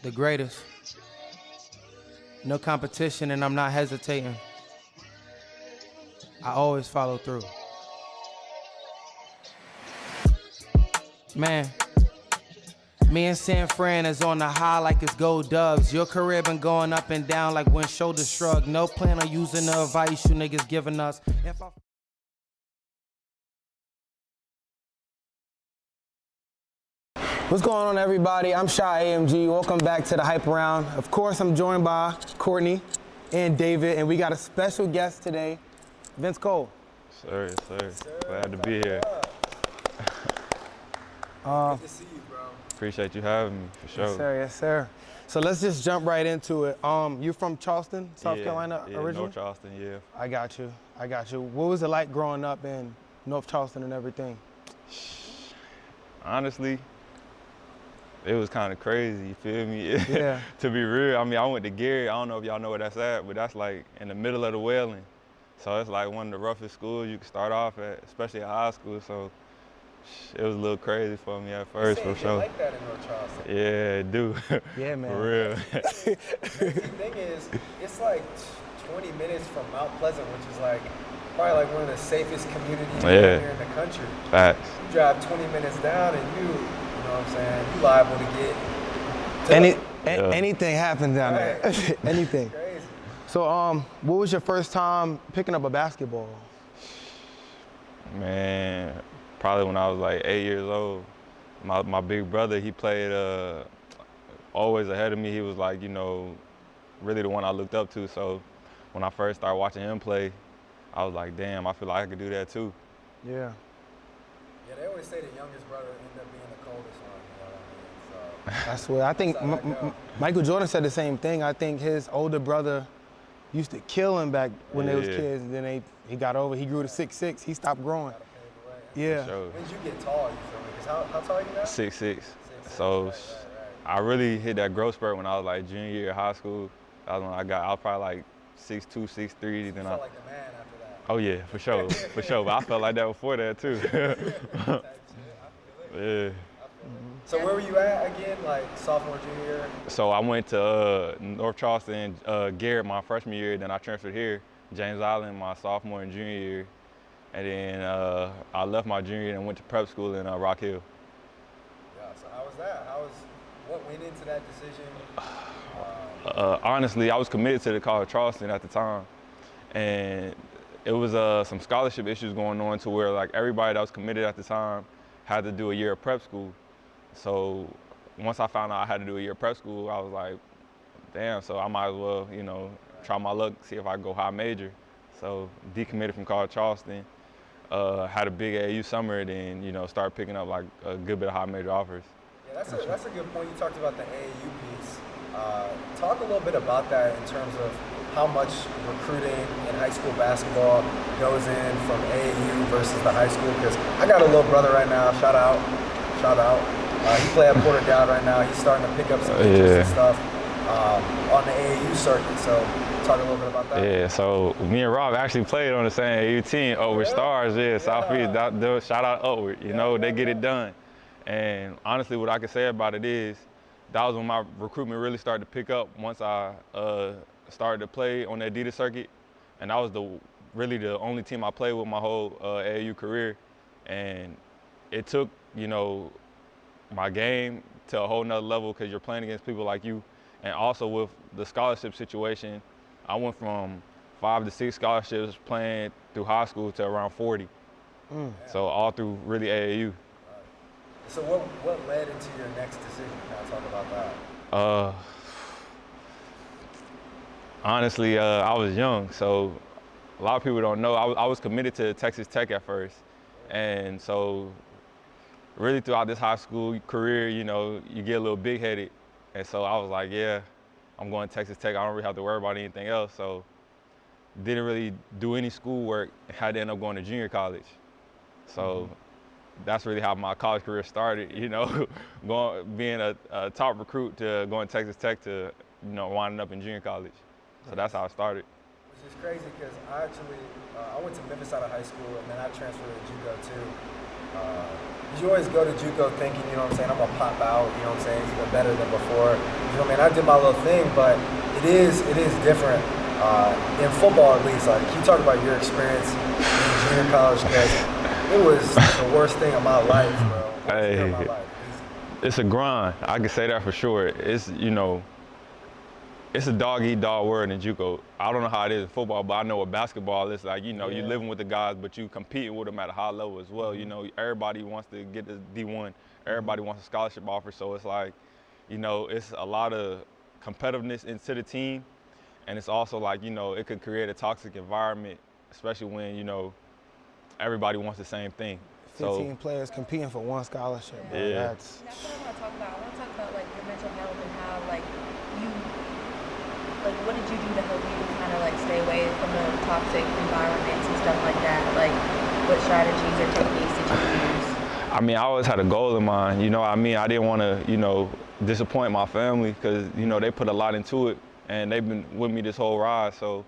the greatest. No competition, and I'm not hesitating. I always follow through. Man, me and San Fran is on the high like it's gold doves. Your career been going up and down like when shoulders shrug. No plan on using the advice you niggas giving us. What's going on, everybody? I'm Shy AMG. Welcome back to the Hype Around. Of course, I'm joined by Courtney and David, and we got a special guest today, Vince Cole. Sir, yes, sir. Glad to be here. Good to see you, bro. Appreciate you having me, for sure. Yes, sir. Yes, sir. So let's just jump right into it. You from Charleston, South Carolina originally? North Charleston, yeah. I got you. What was it like growing up in North Charleston and everything? Honestly, it was kind of crazy, you feel me? Yeah. To be real, I mean, I went to Gary. I don't know if y'all know where that's at, but that's like in the middle of the Wailing. So it's like one of the roughest schools you can start off at, especially at high school. So it was a little crazy for me at first, for sure. Like that in North Charleston. Yeah, it do. Yeah, man. For real. The thing is, it's like 20 minutes from Mount Pleasant, which is like probably like one of the safest communities here in the country. Facts. You drive 20 minutes down and you know what I'm saying, you liable to get anything happens down there. Anything. Crazy. So what was your first time picking up a basketball? Man, probably when I was like 8 years old. My big brother, he played always ahead of me. He was like, you know, really the one I looked up to. So when I first started watching him play, I was like, damn, I feel like I could do that too. Yeah. Yeah, they always say the youngest brother ended up being the coldest one, you know what I mean? So That's what I think. Michael Jordan said the same thing. I think his older brother used to kill him back when they was kids, and then he got over. He grew to 6'6". He stopped growing. Yeah. Sure. When did you get tall, you feel me? Because how tall are you now? 6'6". So right. I really hit that growth spurt when I was like junior year of high school. That was when I was probably like 6'2", 6'3". So you felt like the man after that. Oh yeah, for sure, for sure. But I felt like that before that too. Yeah. So where were you at again, like sophomore, junior year? So I went to North Charleston, Garrett my freshman year. Then I transferred here, James Island, my sophomore and junior year. And then I left my junior year and went to prep school in Rock Hill. Yeah, so how was that? What went into that decision? Honestly, I was committed to the College of Charleston at the time. And it was some scholarship issues going on to where like everybody that was committed at the time had to do a year of prep school. So once I found out I had to do a year of prep school, I was like, damn, so I might as well, you know, try my luck, see if I can go high major. So decommitted from College of Charleston, had a big AAU summer, then, you know, started picking up like a good bit of high major offers. Yeah, that's a good point. You talked about the AAU piece. Talk a little bit about that in terms of how much recruiting in high school basketball goes in from AAU versus the high school. Because I got a little brother right now, shout out. He plays at Porter Dowd right now. He's starting to pick up some interest and stuff on the AAU circuit. So talk a little bit about that. Yeah, so me and Rob actually played on the same AAU team, Upward Stars, Southeast. Shout out Upward, you know, they get it done. And honestly, what I can say about it is, that was when my recruitment really started to pick up once I started to play on the Adidas circuit. And that was really the only team I played with my whole AAU career. And it took, you know, my game to a whole nother level because you're playing against people like you. And also with the scholarship situation, I went from 5 to 6 scholarships playing through high school to around 40. So all through really AAU. So what led into your next decision? Can I talk about that? Honestly, I was young, so a lot of people don't know. I was committed to Texas Tech at first. And so really throughout this high school career, you know, you get a little big-headed. And so I was like, yeah, I'm going to Texas Tech. I don't really have to worry about anything else. So didn't really do any schoolwork. Had to end up going to junior college. So that's really how my college career started, you know, being a top recruit to going to Texas Tech to, you know, winding up in junior college. So that's how I started. Which is crazy because I went to Memphis out of high school and then I transferred to JUCO too. Did you always go to JUCO thinking, you know what I'm saying, I'm gonna pop out, you know what I'm saying, even better than before? You know what I mean? I did my little thing, but it is different in football at least. Like, can you talk about your experience in junior college? Because it was the worst thing of my life, bro. Hey, Of my life. it's a grind. I can say that for sure. It's, you know, it's a dog-eat-dog world in JUCO. I don't know how it is in football, but I know what basketball is like. You know, you're living with the guys, but you competing with them at a high level as well. You know, everybody wants to get to D1. Everybody wants a scholarship offer. So it's like, you know, it's a lot of competitiveness into the team. And it's also like, you know, it could create a toxic environment, especially when, you know, everybody wants the same thing. 15 players competing for one scholarship. Bro. Yeah. That's what I want to talk about. I want to talk about like your mental health and how like you, like what did you do to help you kind of like stay away from the toxic environments and stuff like that? Like what strategies or techniques did you use? I mean, I always had a goal in mind. You know what I mean? I didn't want to, you know, disappoint my family because, you know, they put a lot into it and they've been with me this whole ride. So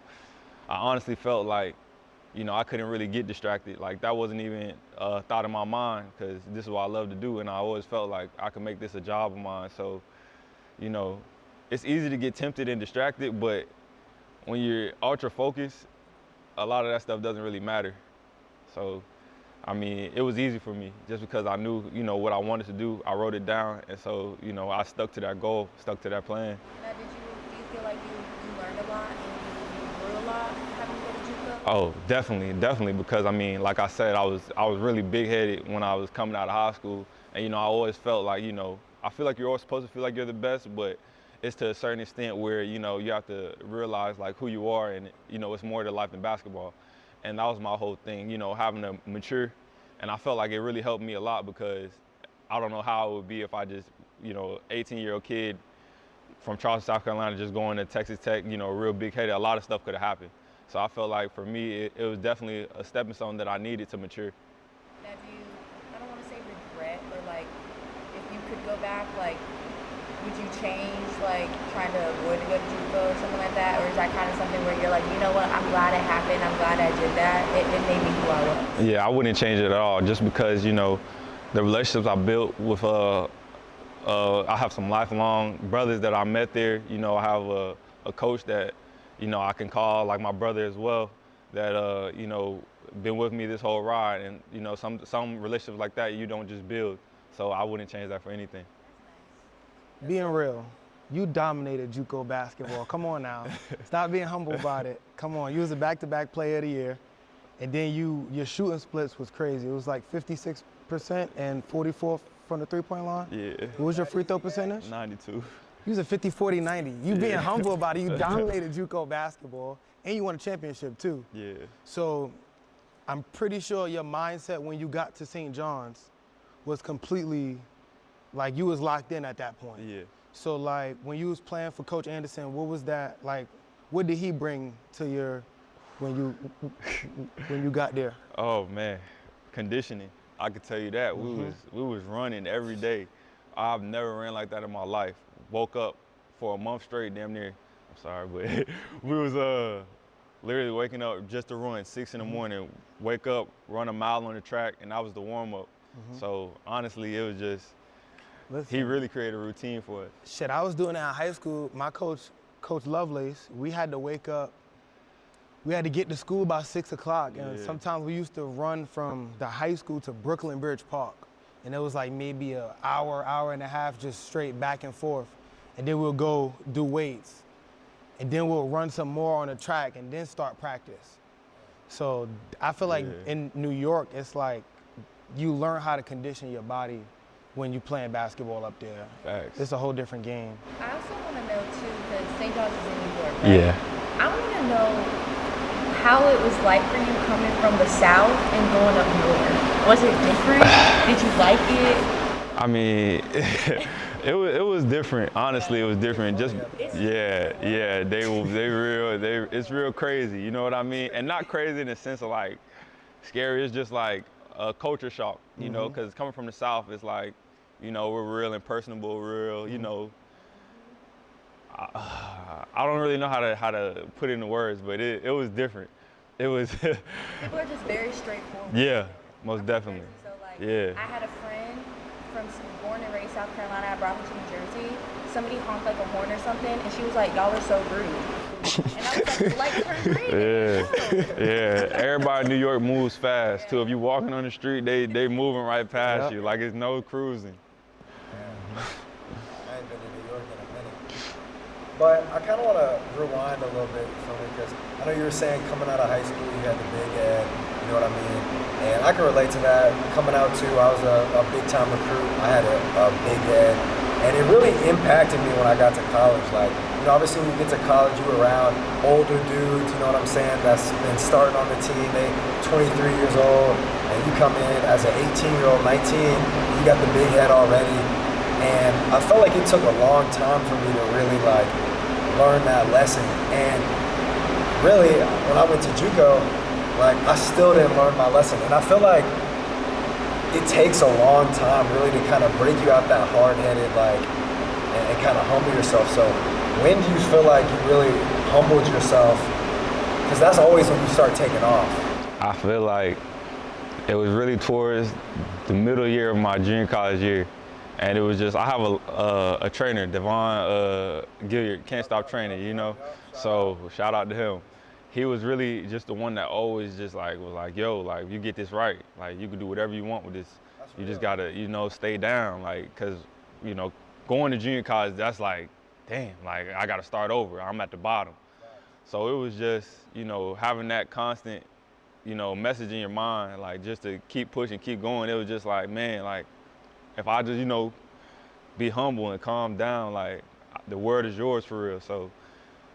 I honestly felt like, you know, I couldn't really get distracted. Like that wasn't even a thought in my mind because this is what I love to do. And I always felt like I could make this a job of mine. So, you know, it's easy to get tempted and distracted, but when you're ultra focused, a lot of that stuff doesn't really matter. So, I mean, it was easy for me just because I knew, you know, what I wanted to do. I wrote it down. And so, you know, I stuck to that goal, stuck to that plan. Now, do you feel like you learned a lot and you grew a lot having to go to JUCO? Oh, definitely, because I mean, like I said, I was really big-headed when I was coming out of high school, and you know, I always felt like, you know, I feel like you're always supposed to feel like you're the best, but it's to a certain extent where, you know, you have to realize like who you are, and you know, it's more to life than basketball, and that was my whole thing, you know, having to mature, and I felt like it really helped me a lot because I don't know how it would be if I just, you know, 18-year-old kid from Charleston, South Carolina, just going to Texas Tech, you know, real big-headed. A lot of stuff could have happened. So I felt like for me, it was definitely a stepping stone that I needed to mature. Now, I don't want to say regret, but like, if you could go back, like, would you change, like, trying to avoid to go to JUCO or something like that? Or is that kind of something where you're like, you know what, I'm glad it happened, I'm glad I did that, it made me who I was? Yeah, I wouldn't change it at all, just because, you know, the relationships I built with, I have some lifelong brothers that I met there. You know, I have a coach that, you know, I can call like my brother as well, that, you know, been with me this whole ride. And, you know, some relationships like that you don't just build. So I wouldn't change that for anything. Being real, you dominated JUCO basketball. Come on now. Stop being humble about it. Come on. You was a back-to-back player of the year. And then your shooting splits was crazy. It was like 56% and 44 from the three-point line. Yeah. What was your free throw percentage? 92. You was a 50, 40, 90. You being humble about it. You dominated JUCO basketball, and you won a championship too. Yeah. So I'm pretty sure your mindset when you got to St. John's was completely, like you was locked in at that point. Yeah. So like when you was playing for Coach Anderson, what was that, like, what did he bring to your, when you got there? Oh man, conditioning. I could tell you that. We was running every day. I've never ran like that in my life. Woke up for a month straight, damn near. I'm sorry, but we was literally waking up just to run 6 in the morning. Wake up, run a mile on the track, and that was the warm up. So honestly, it was just. He really created a routine for it. Shit, I was doing that in high school. My coach, Coach Lovelace, we had to wake up. We had to get to school by 6 o'clock, and sometimes we used to run from the high school to Brooklyn Bridge Park. And it was like maybe an hour and a half just straight back and forth. And then we'll go do weights. And then we'll run some more on the track and then start practice. So I feel like in New York, it's like you learn how to condition your body when you're playing basketball up there. Facts. It's a whole different game. I also want to know too, because St. John's is in New York, right? Yeah. I want to know how it was like for you coming from the South and going up north. Was it different? Did you like it? I mean, it was different. Honestly, it was different. Just it's real crazy. You know what I mean? And not crazy in the sense of like scary. It's just like a culture shock. You know, because coming from the South, it's like, you know, we're real and personable, real. You know, I don't really know how to put it into words, but it was different. It was. People are just very straightforward. Yeah, most definitely. So like, Yeah. I had a friend born and raised South Carolina. I brought her to New Jersey. Somebody honked like a horn or something, and she was like, "Y'all are so rude." And I was like, "Light turned green." Yeah. Everybody in New York moves fast too. If you walking on the street, they moving right past you. Like it's no cruising. I ain't been to New York in a minute. But I kind of want to rewind a little bit from it because I know you were saying coming out of high school you had the big head, you know what I mean? And I can relate to that. Coming out too, I was a big time recruit. I had a big head. And it really impacted me when I got to college. Like, you know, obviously when you get to college, you're around older dudes, you know what I'm saying, that's been starting on the team. They 23 years old, and you come in as an 18-year-old, 19, you got the big head already. And I felt like it took a long time for me to really like learn that lesson. And really, when I went to JUCO, like I still didn't learn my lesson. And I feel like it takes a long time really to kind of break you out that hard-headed, like, and kind of humble yourself. So when do you feel like you really humbled yourself? Because that's always when you start taking off. I feel like it was really towards the middle year of my junior college year. And it was just, I have a trainer, Devon Gilliard, Can't Stop Training, you know? So shout out to him. He was really just the one that always just like, was like, yo, like, if you get this right, like, you can do whatever you want with this. You just gotta, you know, stay down, like, cause, you know, going to junior college, that's like, damn, like, I gotta start over. I'm at the bottom. So it was just, you know, having that constant, you know, message in your mind, like, just to keep pushing, keep going. It was just like, man, like, if I just, you know, be humble and calm down, like, the word is yours for real. So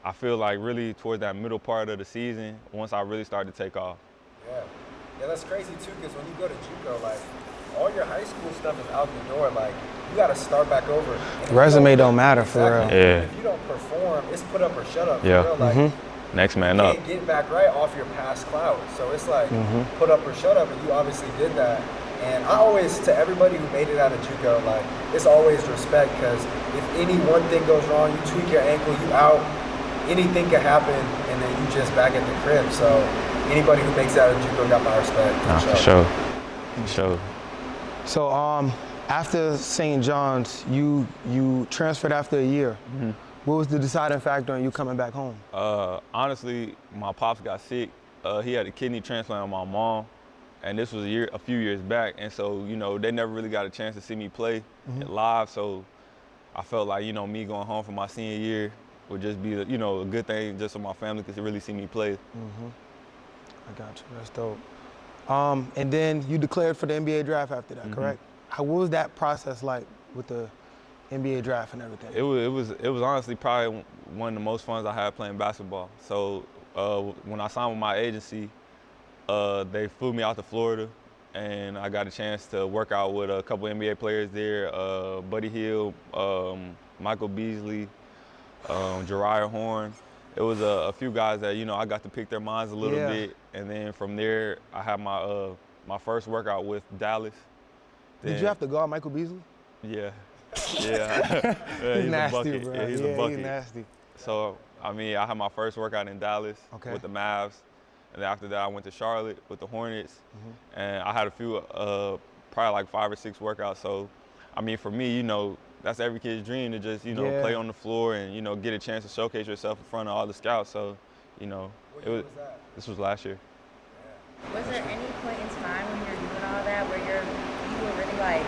I feel like really towards that middle part of the season, once I really started to take off. Yeah, that's crazy too, because when you go to JUCO, like, all your high school stuff is out the door. Like, you got to start back over. Resume don't matter for real. Yeah. If you don't perform, it's put up or shut up. For Yeah. real. Like, Next man you up. can't get back right off your past clout. So it's like put up or shut up, and you obviously did that. And I always, to everybody who made it out of JUCO, like, it's always respect, because if any one thing goes wrong, you tweak your ankle, you out, anything can happen, and then you just back at the crib. So anybody who makes it out of JUCO got my respect. Nah, for sure. For sure. So after St. John's, you transferred after a year. What was the deciding factor on you coming back home? Honestly, my pops got sick. He had a kidney transplant on my mom. And this was a few years back, and so, you know, they never really got a chance to see me play live, so I felt like, you know, me going home for my senior year would just be, you know, a good thing just for my family to really see me play. I got you, that's dope. And then you declared for the NBA draft after that, correct? What was that process like with the NBA draft and everything? It was honestly probably one of the most fun I had playing basketball. So when I signed with my agency, they flew me out to Florida, and I got a chance to work out with a couple NBA players there, Buddy Hield, Michael Beasley, Jariah Horn. It was a few guys that, you know, I got to pick their minds a little bit, and then from there, I had my first workout with Dallas. Did you have to guard Michael Beasley? Yeah. Yeah. He's nasty, a bucket. bro. Yeah, he's a bucket. He's nasty. So, I mean, I had my first workout in Dallas with the Mavs. And then after that, I went to Charlotte with the Hornets. And I had a few, probably like 5 or 6 workouts. So, I mean, for me, you know, that's every kid's dream to just, you know, play on the floor and, you know, get a chance to showcase yourself in front of all the scouts. So, you know, What year was that? This was last year. Was there any point in time when you're doing all that where you were really like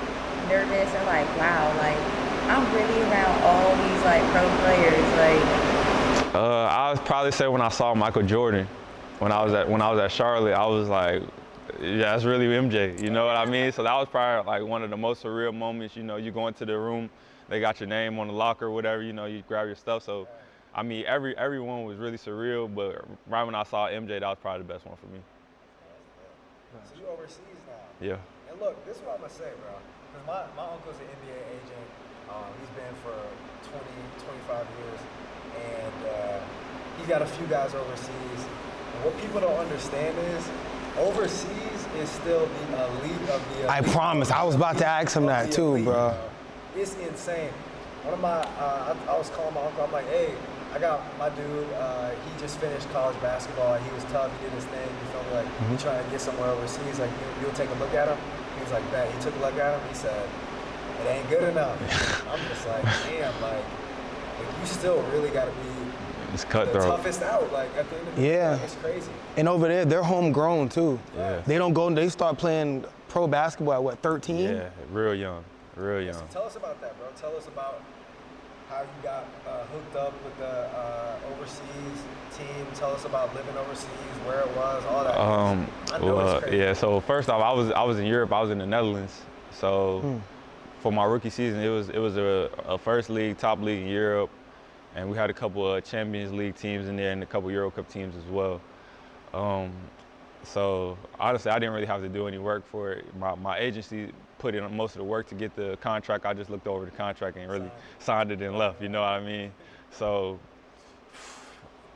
nervous or like, wow, like I'm really around all these like pro players, like? I would probably say when I saw Michael Jordan, when I was at Charlotte, I was like, yeah, that's really MJ. You know what I mean? So that was probably like one of the most surreal moments. You know, you go into the room, they got your name on the locker, whatever. You know, you grab your stuff. So, I mean, everyone was really surreal. But right when I saw MJ, that was probably the best one for me. So you overseas now. Yeah. And look, this is what I'm gonna say, bro. Because my uncle's an NBA agent. He's been for 20, 25 years, and he's got a few guys overseas. And what people don't understand is, overseas is still the elite of the elite. I promise. I was about to ask him that too, bro. It's insane. One of my, I was calling my uncle. I'm like, hey, I got my dude. He just finished college basketball. He was tough. He did his thing. You feel me? Like, trying to get somewhere overseas. Like, you'll take a look at him. He was like, bet. He took a look at him. He said, it ain't good enough. I'm just like, damn, like you still really got to be It's the cutthroat. toughest out. Like at the end of the day, like, it's crazy. And over there, they're homegrown too. Yeah. They don't go. They start playing pro basketball at what, 13? Yeah, real young, real young. So tell us about that, bro. Tell us about how you got hooked up with the overseas team. Tell us about living overseas, where it was, all that. I know it's crazy. Yeah. So first off, I was in Europe. I was in the Netherlands. So for my rookie season, it was a first league, top league in Europe, and we had a couple of Champions League teams in there and a couple Euro Cup teams as well. So honestly, I didn't really have to do any work for it. My agency put in most of the work to get the contract. I just looked over the contract and really signed it and left. You know what I mean? So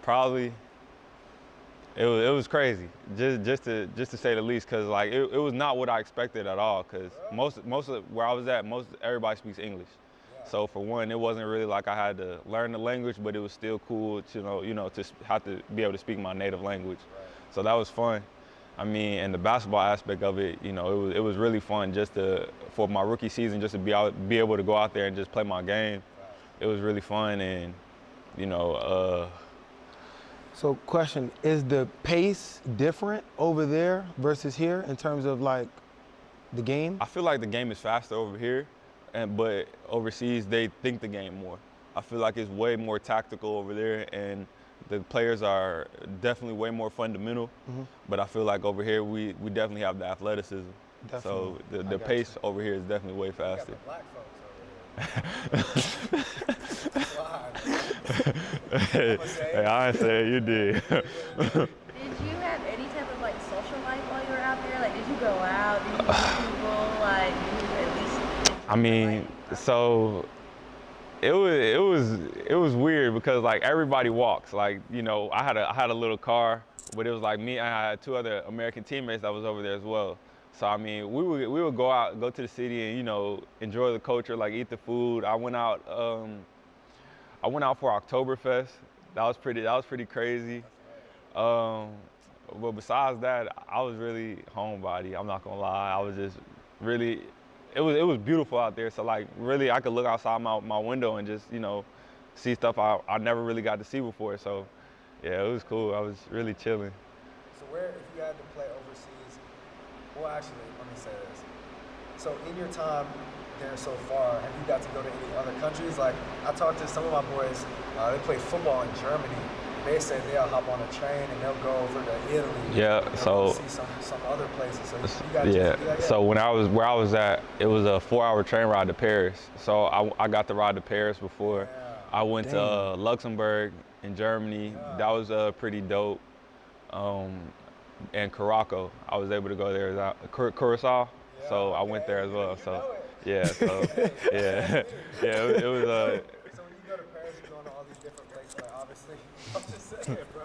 probably it was crazy, just to say the least, because like it was not what I expected at all. Because most of where I was at, everybody speaks English. So for one, it wasn't really like I had to learn the language, but it was still cool to to have to be able to speak my native language. So that was fun. I mean, and the basketball aspect of it, it was really fun for my rookie season, just to be able to go out there and just play my game. It was really fun, and So question, is the pace different over there versus here in terms of like the game? I feel like the game is faster over here, but overseas they think the game more. I feel like it's way more tactical over there, and the players are definitely way more fundamental. But I feel like over here we definitely have the athleticism. Definitely. So the pace over here is definitely way faster. Black folks over here. Hey, I ain't say it, you did. Did you have any type of like social life while you were out there? Like, did you go out? Did you meet people? Like, did you at least? I mean, so it was weird because like everybody walks. Like, I had a little car, but it was like me. I had two other American teammates that was over there as well. So I mean, we would go to the city and enjoy the culture, like eat the food. I went out for Oktoberfest. That was pretty crazy. But besides that, I was really homebody. I'm not gonna lie. I was just really. It was beautiful out there. So like really, I could look outside my window and just see stuff I never really got to see before. So yeah, it was cool. I was really chilling. So if you had to play overseas, well actually, let me say this. So in your time there so far, have you got to go to any other countries? Like I talked to some of my boys, they play football in Germany. They said they'll hop on a train and they'll go over to Italy. Yeah, so see some other places. So you got to do that yet? So where I was at, it was a 4-hour train ride to Paris. So I got to ride to Paris before. Yeah. I went to Luxembourg in Germany. Yeah. That was pretty dope. And Curacao, I was able to go there. Curacao. Yeah, so I went there as well. You So know it. yeah, so yeah, it was. So when you go to Paris, you're going to all these different places. Like obviously, I'm just saying, bro.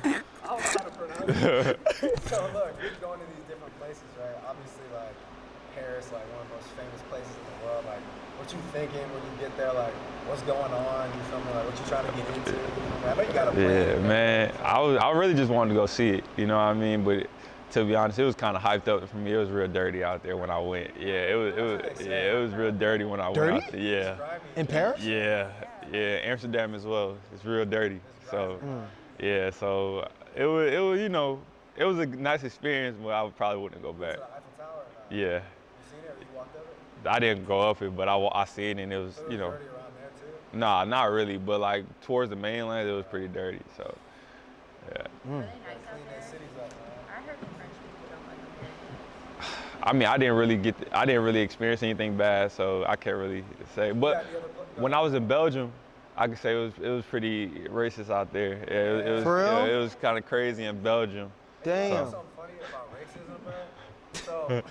I don't know how to pronounce it. So look, you're going to these different places, right? Obviously, like Paris, like one of the most famous places in the world. Like, what you thinking when you get there? Like, what's going on? You feel me? Like, what you trying to get into? I know you got a plan. Yeah, man. I really just wanted to go see it. You know what I mean? But to be honest, it was kind of hyped up for me. It was real dirty out there when I went. Yeah, it was real dirty when I went out there. Yeah. In Paris? Yeah, Amsterdam as well. It's real dirty. So, yeah, so it was it was a nice experience, but I probably wouldn't go back. To the Eiffel Tower or not? Yeah, You seen it or you walked up it? I didn't go up it, but I seen it and it was, So it was dirty around there too? nah, not really, but like towards the mainland, it was pretty dirty. So, yeah. Are they nice out Clean their there? cities up, man. I heard the French people don't like them. I mean, I didn't really experience anything bad, so I can't really say. But when I was in Belgium, I could say it was pretty racist out there. Yeah, it was. For real? Yeah, it was kind of crazy in Belgium. Damn. Something funny about racism, bro. So,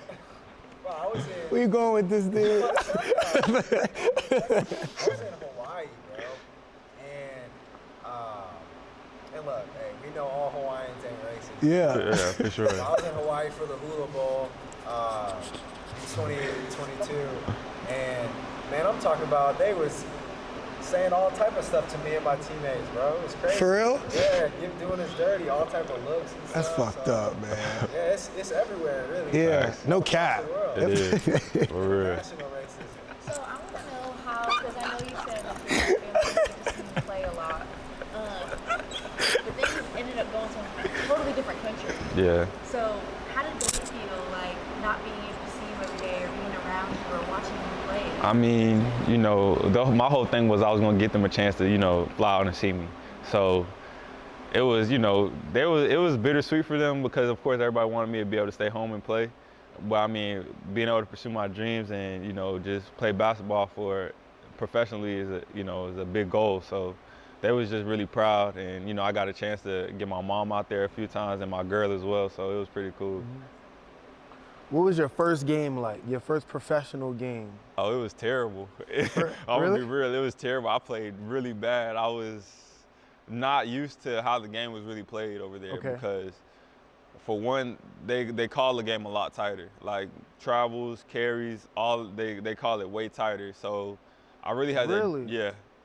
bro, I was in. Where you going with this, dude? I was in Hawaii, bro, and look, hey, we know all Hawaiians ain't racist. Yeah. Yeah, for sure. I was in Hawaii for the Hula Bowl, 2022, and man, I'm talking about they was saying all type of stuff to me and my teammates, bro. It's crazy. For real? Yeah, doing us dirty, all type of looks and That's stuff. fucked up, man. Yeah, it's everywhere, really. Yeah, It's no all across cap. the world. It is, for real. National racism. So I want to know how, because I know you said like your family get to see you play a lot, but then you ended up going to a totally different country. Yeah. So how did it feel like not being able to see you every day or being around you or watching you play? I mean, you know, my whole thing was I was gonna get them a chance to, you know, fly out and see me. So it was, you know, it was bittersweet for them because of course everybody wanted me to be able to stay home and play. But I mean, being able to pursue my dreams and, you know, just play basketball for professionally is a big goal. So they was just really proud, and you know, I got a chance to get my mom out there a few times and my girl as well. So it was pretty cool. What was your first game like? Your first professional game? Oh, it was terrible. I'm gonna Really? be real, it was terrible. I played really bad. I was not used to how the game was really played over there because, for one, they call the game a lot tighter. Like travels, carries, they call it way tighter. So I really had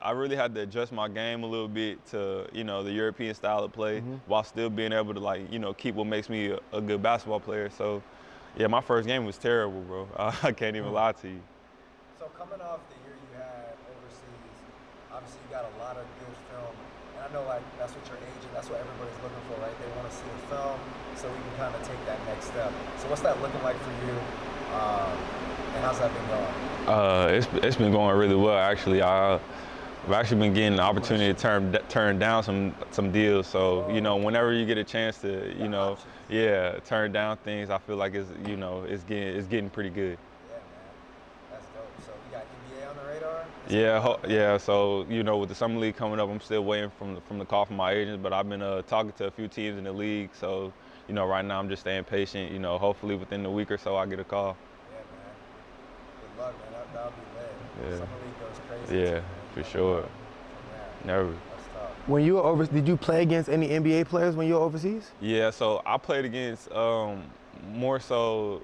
I really had to adjust my game a little bit to, you know, the European style of play while still being able to, like, you know, keep what makes me a good basketball player. So yeah, my first game was terrible, bro. I can't even lie to you. So coming off the year you had overseas, obviously you got a lot of good film. And I know like that's what your agent, that's what everybody's looking for, right? They want to see the film so we can kind of take that next step. So what's that looking like for you? And how's that been going? It's been going really well, actually. I've actually been getting the opportunity to turn down some deals. So, you know, whenever you get a chance to, you know, turn down things, I feel like it's getting pretty good. Yeah, man. That's dope. So you got NBA on the radar? Yeah. So, you know, with the summer league coming up, I'm still waiting from the call from my agent. But I've been talking to a few teams in the league. So, you know, right now I'm just staying patient. You know, hopefully within the week or so I get a call. Yeah, man. Good luck, man. That'll be lit. Yeah. Summer league goes crazy. Yeah, man. for sure. Yeah. Never. That's tough. When you were overseas, did you play against any NBA players when you were overseas? Yeah, so I played against more so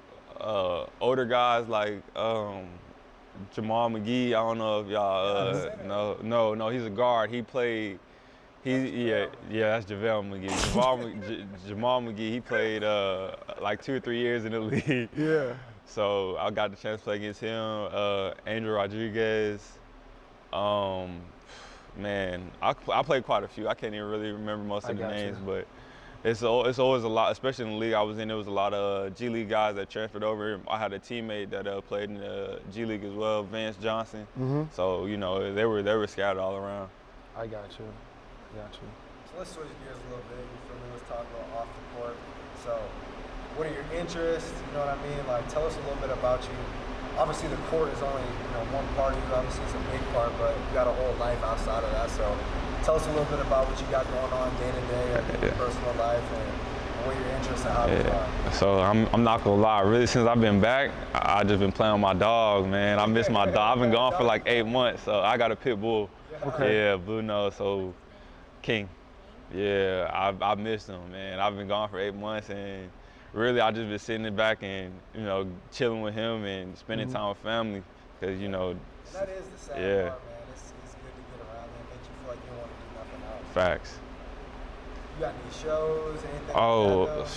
older guys like Jamal McGee. I don't know if y'all no, he's a guard. He played that's JaVale McGee. Jamal McGee, he played like 2 or 3 years in the league. Yeah. So I got the chance to play against him, Andrew Rodriguez. Man, I played quite a few. I can't even really remember most of the names, but it's always a lot, especially in the league I was in. There was a lot of G League guys that transferred over. I had a teammate that played in the G League as well, Vance Johnson. So, you know, they were scattered all around. I got you. So let's switch gears a little bit. Let's talk about off the court. So what are your interests? You know what I mean? Like, tell us a little bit about you. Obviously, the court is only, you know, one part of you. Obviously, it's a big part, but you got a whole life outside of that. So tell us a little bit about what you got going on day to day, your personal life, and what your interests and hobbies are. So I'm not gonna lie. Really, since I've been back, I just been playing with my dog, man. I miss my dog. I've been gone for like 8 months, so I got a pit bull. Yeah, blue nose. So King. Yeah, I missed him, man. I've been gone for 8 months, and really I just been sitting back and, you know, chilling with him and spending time with family, because, you know. And that is the sad part, man. It's good to get around there. It makes you feel like you don't want to do nothing else. Facts. You got any shows, anything Oh, like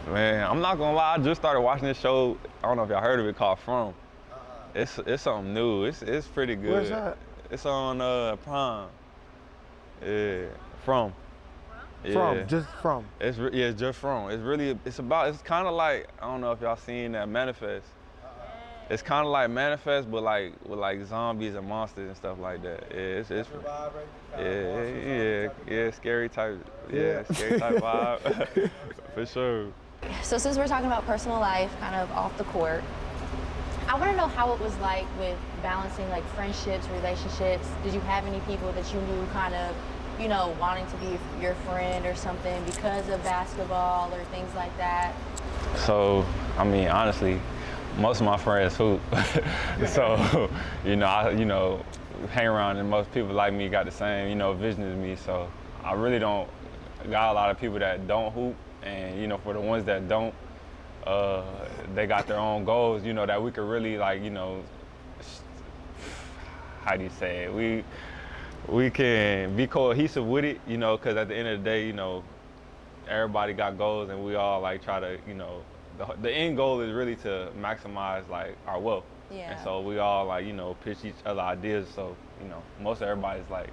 that, man, I'm not gonna lie. I just started watching this show. I don't know if y'all heard of it, called From. It's something new. It's pretty good. Where's that? It's on Prime. Yeah, From. From, just from. It's just From. It's kind of like, I don't know if y'all seen that Manifest. It's kind of like Manifest, but like with like zombies and monsters and stuff like that. It's scary type. Scary type vibe, for sure. So since we're talking about personal life, kind of off the court, I want to know how it was like with balancing like friendships, relationships. Did you have any people that you knew kind of, you know, wanting to be your friend or something because of basketball or things like that? So, I mean, honestly, most of my friends hoop. So, you know, I hang around, and most people like me got the same, you know, vision as me. So I really don't got a lot of people that don't hoop, and, you know, for the ones that don't, they got their own goals, you know, that we could really, like, you know, how do you say it? we can be cohesive with it, you know, because at the end of the day, you know, everybody got goals and we all like try to, you know, the end goal is really to maximize like our wealth. Yeah. And so we all like, you know, pitch each other ideas. So, you know, most everybody's like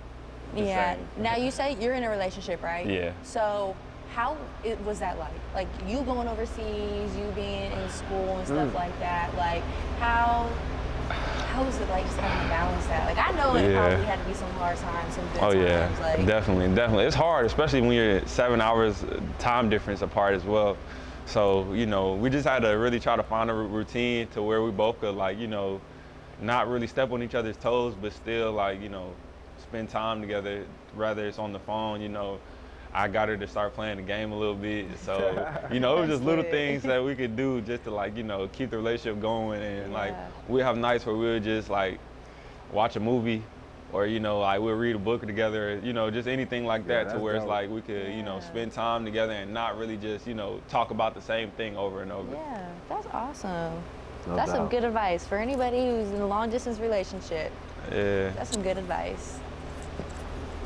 the Yeah. same. Now you say you're in a relationship, right? Yeah. So how was that like? Like you going overseas, you being in school and stuff like that. Like how was it like just having to balance that? Like I know it probably had to be some hard times, some good times. Yeah, Like definitely. It's hard, especially when you're 7 hours time difference apart as well. So, you know, we just had to really try to find a routine to where we both could like, you know, not really step on each other's toes, but still like, you know, spend time together, whether it's on the phone, you know. I got her to start playing the game a little bit. So, you know, it was just little things that we could do just to like, you know, keep the relationship going. And like, we have nights where we'll just like watch a movie or, you know, like we'll read a book together, you know, just anything like that to where it's like we could, you know, spend time together and not really just, you know, talk about the same thing over and over. yeah, that's awesome. No That's some doubt. good advice for anybody who's in a long distance relationship. Yeah. That's some good advice.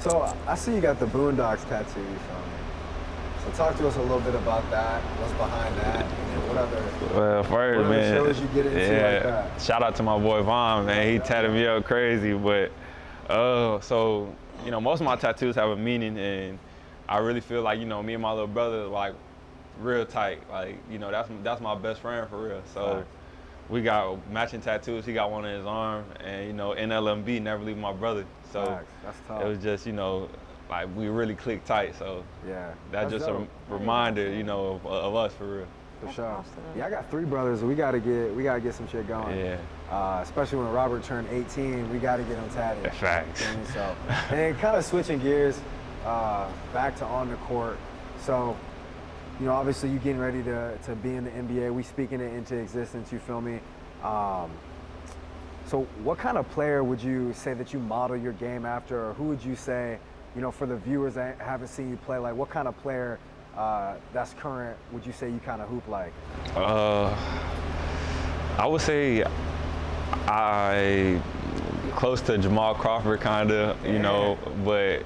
So I see you got the Boondocks tattoo, you feel me? So talk to us a little bit about that, what's behind that, and then what other Well, first, what other man, shows you get into like that? shout out to my boy Vaughn, man. He tatted me up crazy, but so you know, most of my tattoos have a meaning, and I really feel like, you know, me and my little brother like real tight. Like, you know, that's my best friend for real. So we got matching tattoos. He got one on his arm, and you know, NLMB, never leave my brother. So Facts. That's tough. it was just, you know, like we really clicked tight. So Yeah, that's just dope. a reminder, you know, of us for real. For That's sure. awesome. Yeah, I got 3 brothers. We gotta get some shit going. Yeah. Especially when Robert turned 18, we gotta get him tatted. Facts. You know, so, and then kind of switching gears back to on the court. So, you know, obviously you getting ready to be in the NBA. We speaking it into existence. You feel me? So, what kind of player would you say that you model your game after, or who would you say, you know, for the viewers that haven't seen you play, like what kind of player that's current would you say you kind of hoop like? I would say I close to Jamal Crawford, kind of, you know, but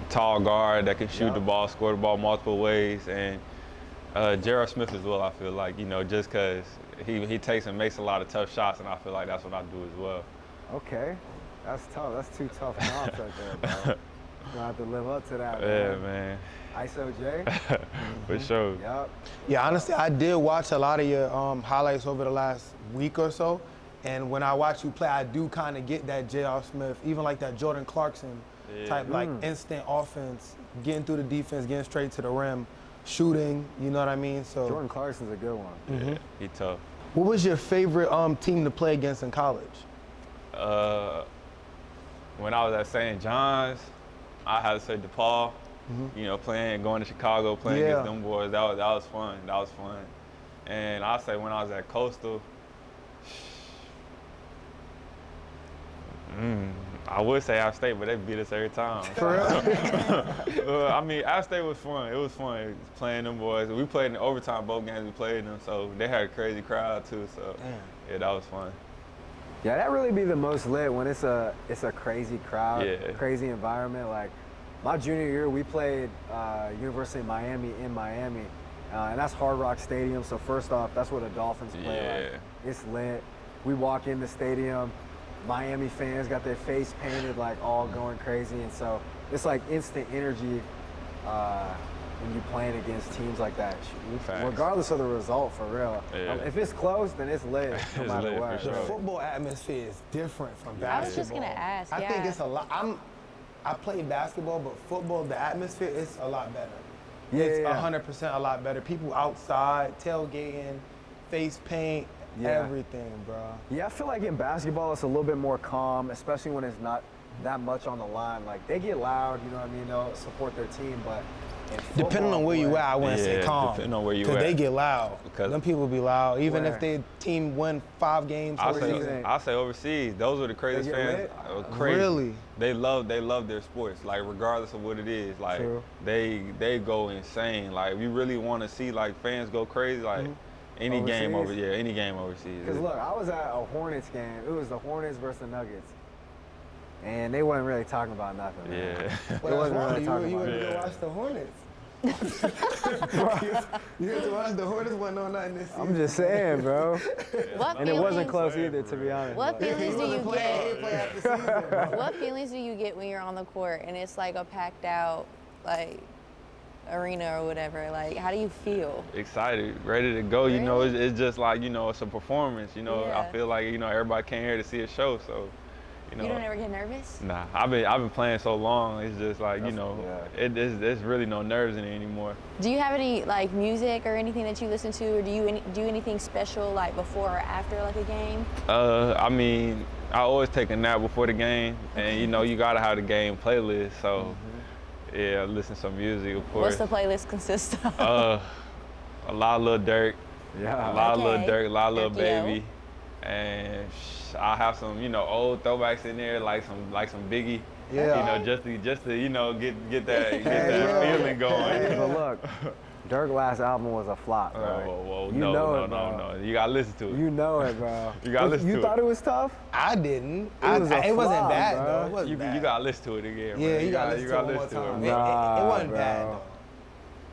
tall guard that can shoot the ball, score the ball multiple ways, and J.R. Smith as well. I feel like, you know, just because he takes and makes a lot of tough shots, and I feel like that's what I do as well. Okay, that's tough. That's 2 tough comps right there, bro. You're gonna have to live up to that, Yeah, man. man. ISO J. For sure. Yep. Yeah, honestly, I did watch a lot of your highlights over the last week or so. And when I watch you play, I do kind of get that J.R. Smith, even like that Jordan Clarkson type, like instant offense, getting through the defense, getting straight to the rim, shooting, you know what I mean? So, Jordan Clarkson's a good one. Yeah, he tough. what was your favorite team to play against in college? When I was at St. John's, I had to say DePaul. You know, going to Chicago, playing against them boys, that was fun. That was fun. And I say when I was at Coastal, I would say App State, but they beat us every time. For real? I mean, App State was fun. It was fun playing them boys. We played in overtime both games we played them, so they had a crazy crowd too. So yeah, that was fun. Yeah, that really be the most lit when it's a crazy crowd, Yeah. crazy environment. Like my junior year, we played University of Miami in Miami, and that's Hard Rock Stadium. So first off, that's where the Dolphins play. Yeah. Like, it's lit. We walk in the stadium, Miami fans got their face painted, like all going crazy, and so it's like instant energy when you're playing against teams like that, Facts. regardless of the result, for real. Yeah. If it's close, then it's lit, no It's matter lit, what. for The sure. football atmosphere is different from I basketball. was just gonna ask, I think yeah. it's a lot. I play basketball, but football, the atmosphere is a lot better. Yeah, It's yeah. 100% a lot better. People outside, tailgating, face paint, Yeah. everything, bro. Yeah, I feel like in basketball it's a little bit more calm, especially when it's not that much on the line. Like they get loud, you know what I mean? They'll support their team, but in Depending football, on where you boy, at, I wouldn't say Yeah, calm. depending on where you 'Cause at. they get loud. Because- Them people be loud. Even Where? if their team win 5 games I for the season. say overseas. Those are the craziest get fans. lit? Crazy. Really? They love their sports. Like regardless of what it is. Like True. they go insane. Like if you really want to see like fans go crazy, like any game Overseas? any game overseas. Because look, I was at a Hornets game. It was the Hornets versus the Nuggets. and they wasn't really talking about nothing. Man. Yeah. Well, wasn't that's really wrong. talking You about went to it. go watch the Hornets. You had to watch the Hornets, wasn't on nothing this season. I'm just saying, bro. What And it wasn't feelings? close either, to be honest. What but- feelings do you He get? play after season, bro. What feelings do you get when you're on the court and it's like a packed out like arena or whatever? Like, how do you feel? Excited, ready to go. You know, Really? it's just like, you know, it's a performance. You know, Yeah. I feel like, you know, everybody came here to see a show, so, you know. You don't ever get nervous? Nah, I've been playing so long. It's just like, you That's- know, yeah. there's really no nerves in it anymore. Do you have any like music or anything that you listen to, or do you do anything special like before or after like a game? I mean, I always take a nap before the game, and you know, you gotta have the game playlist. So, yeah, listen to some music, of What's course. the playlist consist of? A lot of Lil Durk, Yeah. a lot of Lil Okay. Durk, a lot of Lil Durk-yo. Baby, and I have some, you know, old throwbacks in there, like some Biggie. Yeah. You know, just to you know get that Yeah. feeling going. Hey, but look, Dirk's last album was a flop, bro. Whoa, You no, know no, it, no, bro. no. You gotta listen to it. You know it, bro. You gotta listen You to it. thought it was tough? I didn't. It was a it wasn't flop, bad, bro. though. It wasn't You bad. gotta listen to it again. Yeah, man. you gotta listen to it one more to time. it. It Nah, wasn't bad, bro. though.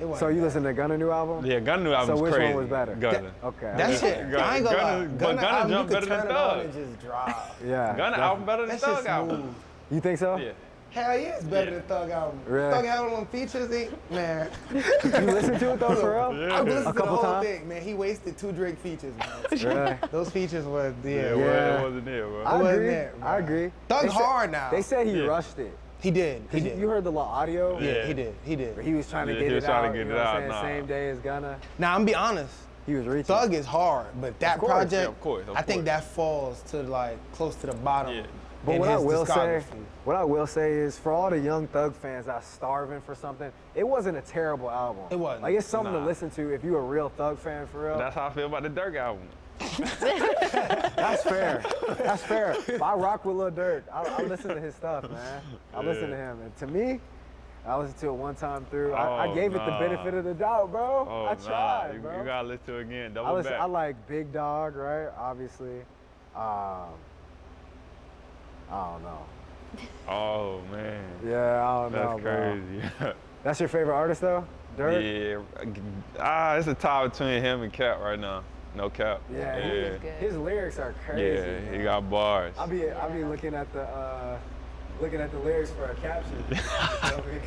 It wasn't So you bad. listen to Gunna new album? Yeah, Gunna new So album's which crazy. one was better? Gunna. Okay. That okay. shit, Gunna- I ain't gonna lie. Gunna- but Gunna album, jump you better could than turn it on Thug. and just drop. Yeah. Gunna album better than That shit Thug album. smooth. You think so? Yeah. Hell yeah, it's better Yeah. than Thug album. Really? Thug album on features, man. You listen to it though, for real? Yeah. I've listened A to the couple whole times? thing, man. He wasted 2 Drake features, man. Really? Those features were, Yeah, yeah. Yeah. it wasn't there, bro. I wasn't agree. it, bro. I agree. Thug They said- hard now. They said he Yeah. rushed it. He did. He 'Cause did. You heard the little audio? Yeah, Yeah. he did. He did. He was trying to Yeah, get he was it trying out. to get you it know what out, I'm saying? nah. Same day as Gunna. Now, I'm gonna be honest. He was reaching. Thug is hard, but that Of course, project, yeah, of course, of I think course. that falls to like close to the bottom. Yeah. But in what I his will say, discography. is for all the young Thug fans that's starving for something, it wasn't a terrible album. It wasn't. Like it's something to Nah. listen to if you're a real Thug fan for real. That's how I feel about the Durk album. That's fair. That's fair. But I rock with Lil Durk. I listen to his stuff, man. I listen to him, and to me, I listened to it one time through. I Oh, gave it the nah. benefit of the doubt, bro. Oh, I tried, you, bro. you gotta listen to it again. I Double listen. back. I like Big Dog, right? Obviously. I don't know. Oh man, Yeah, I don't that's know, bro. crazy. That's your favorite artist, though? Dirk? Yeah, it's a tie between him and Cap right now. No Cap. Yeah, He he- is good. His lyrics are crazy. Yeah, he man. got bars. I'll be looking at the lyrics for a caption. You know what I mean?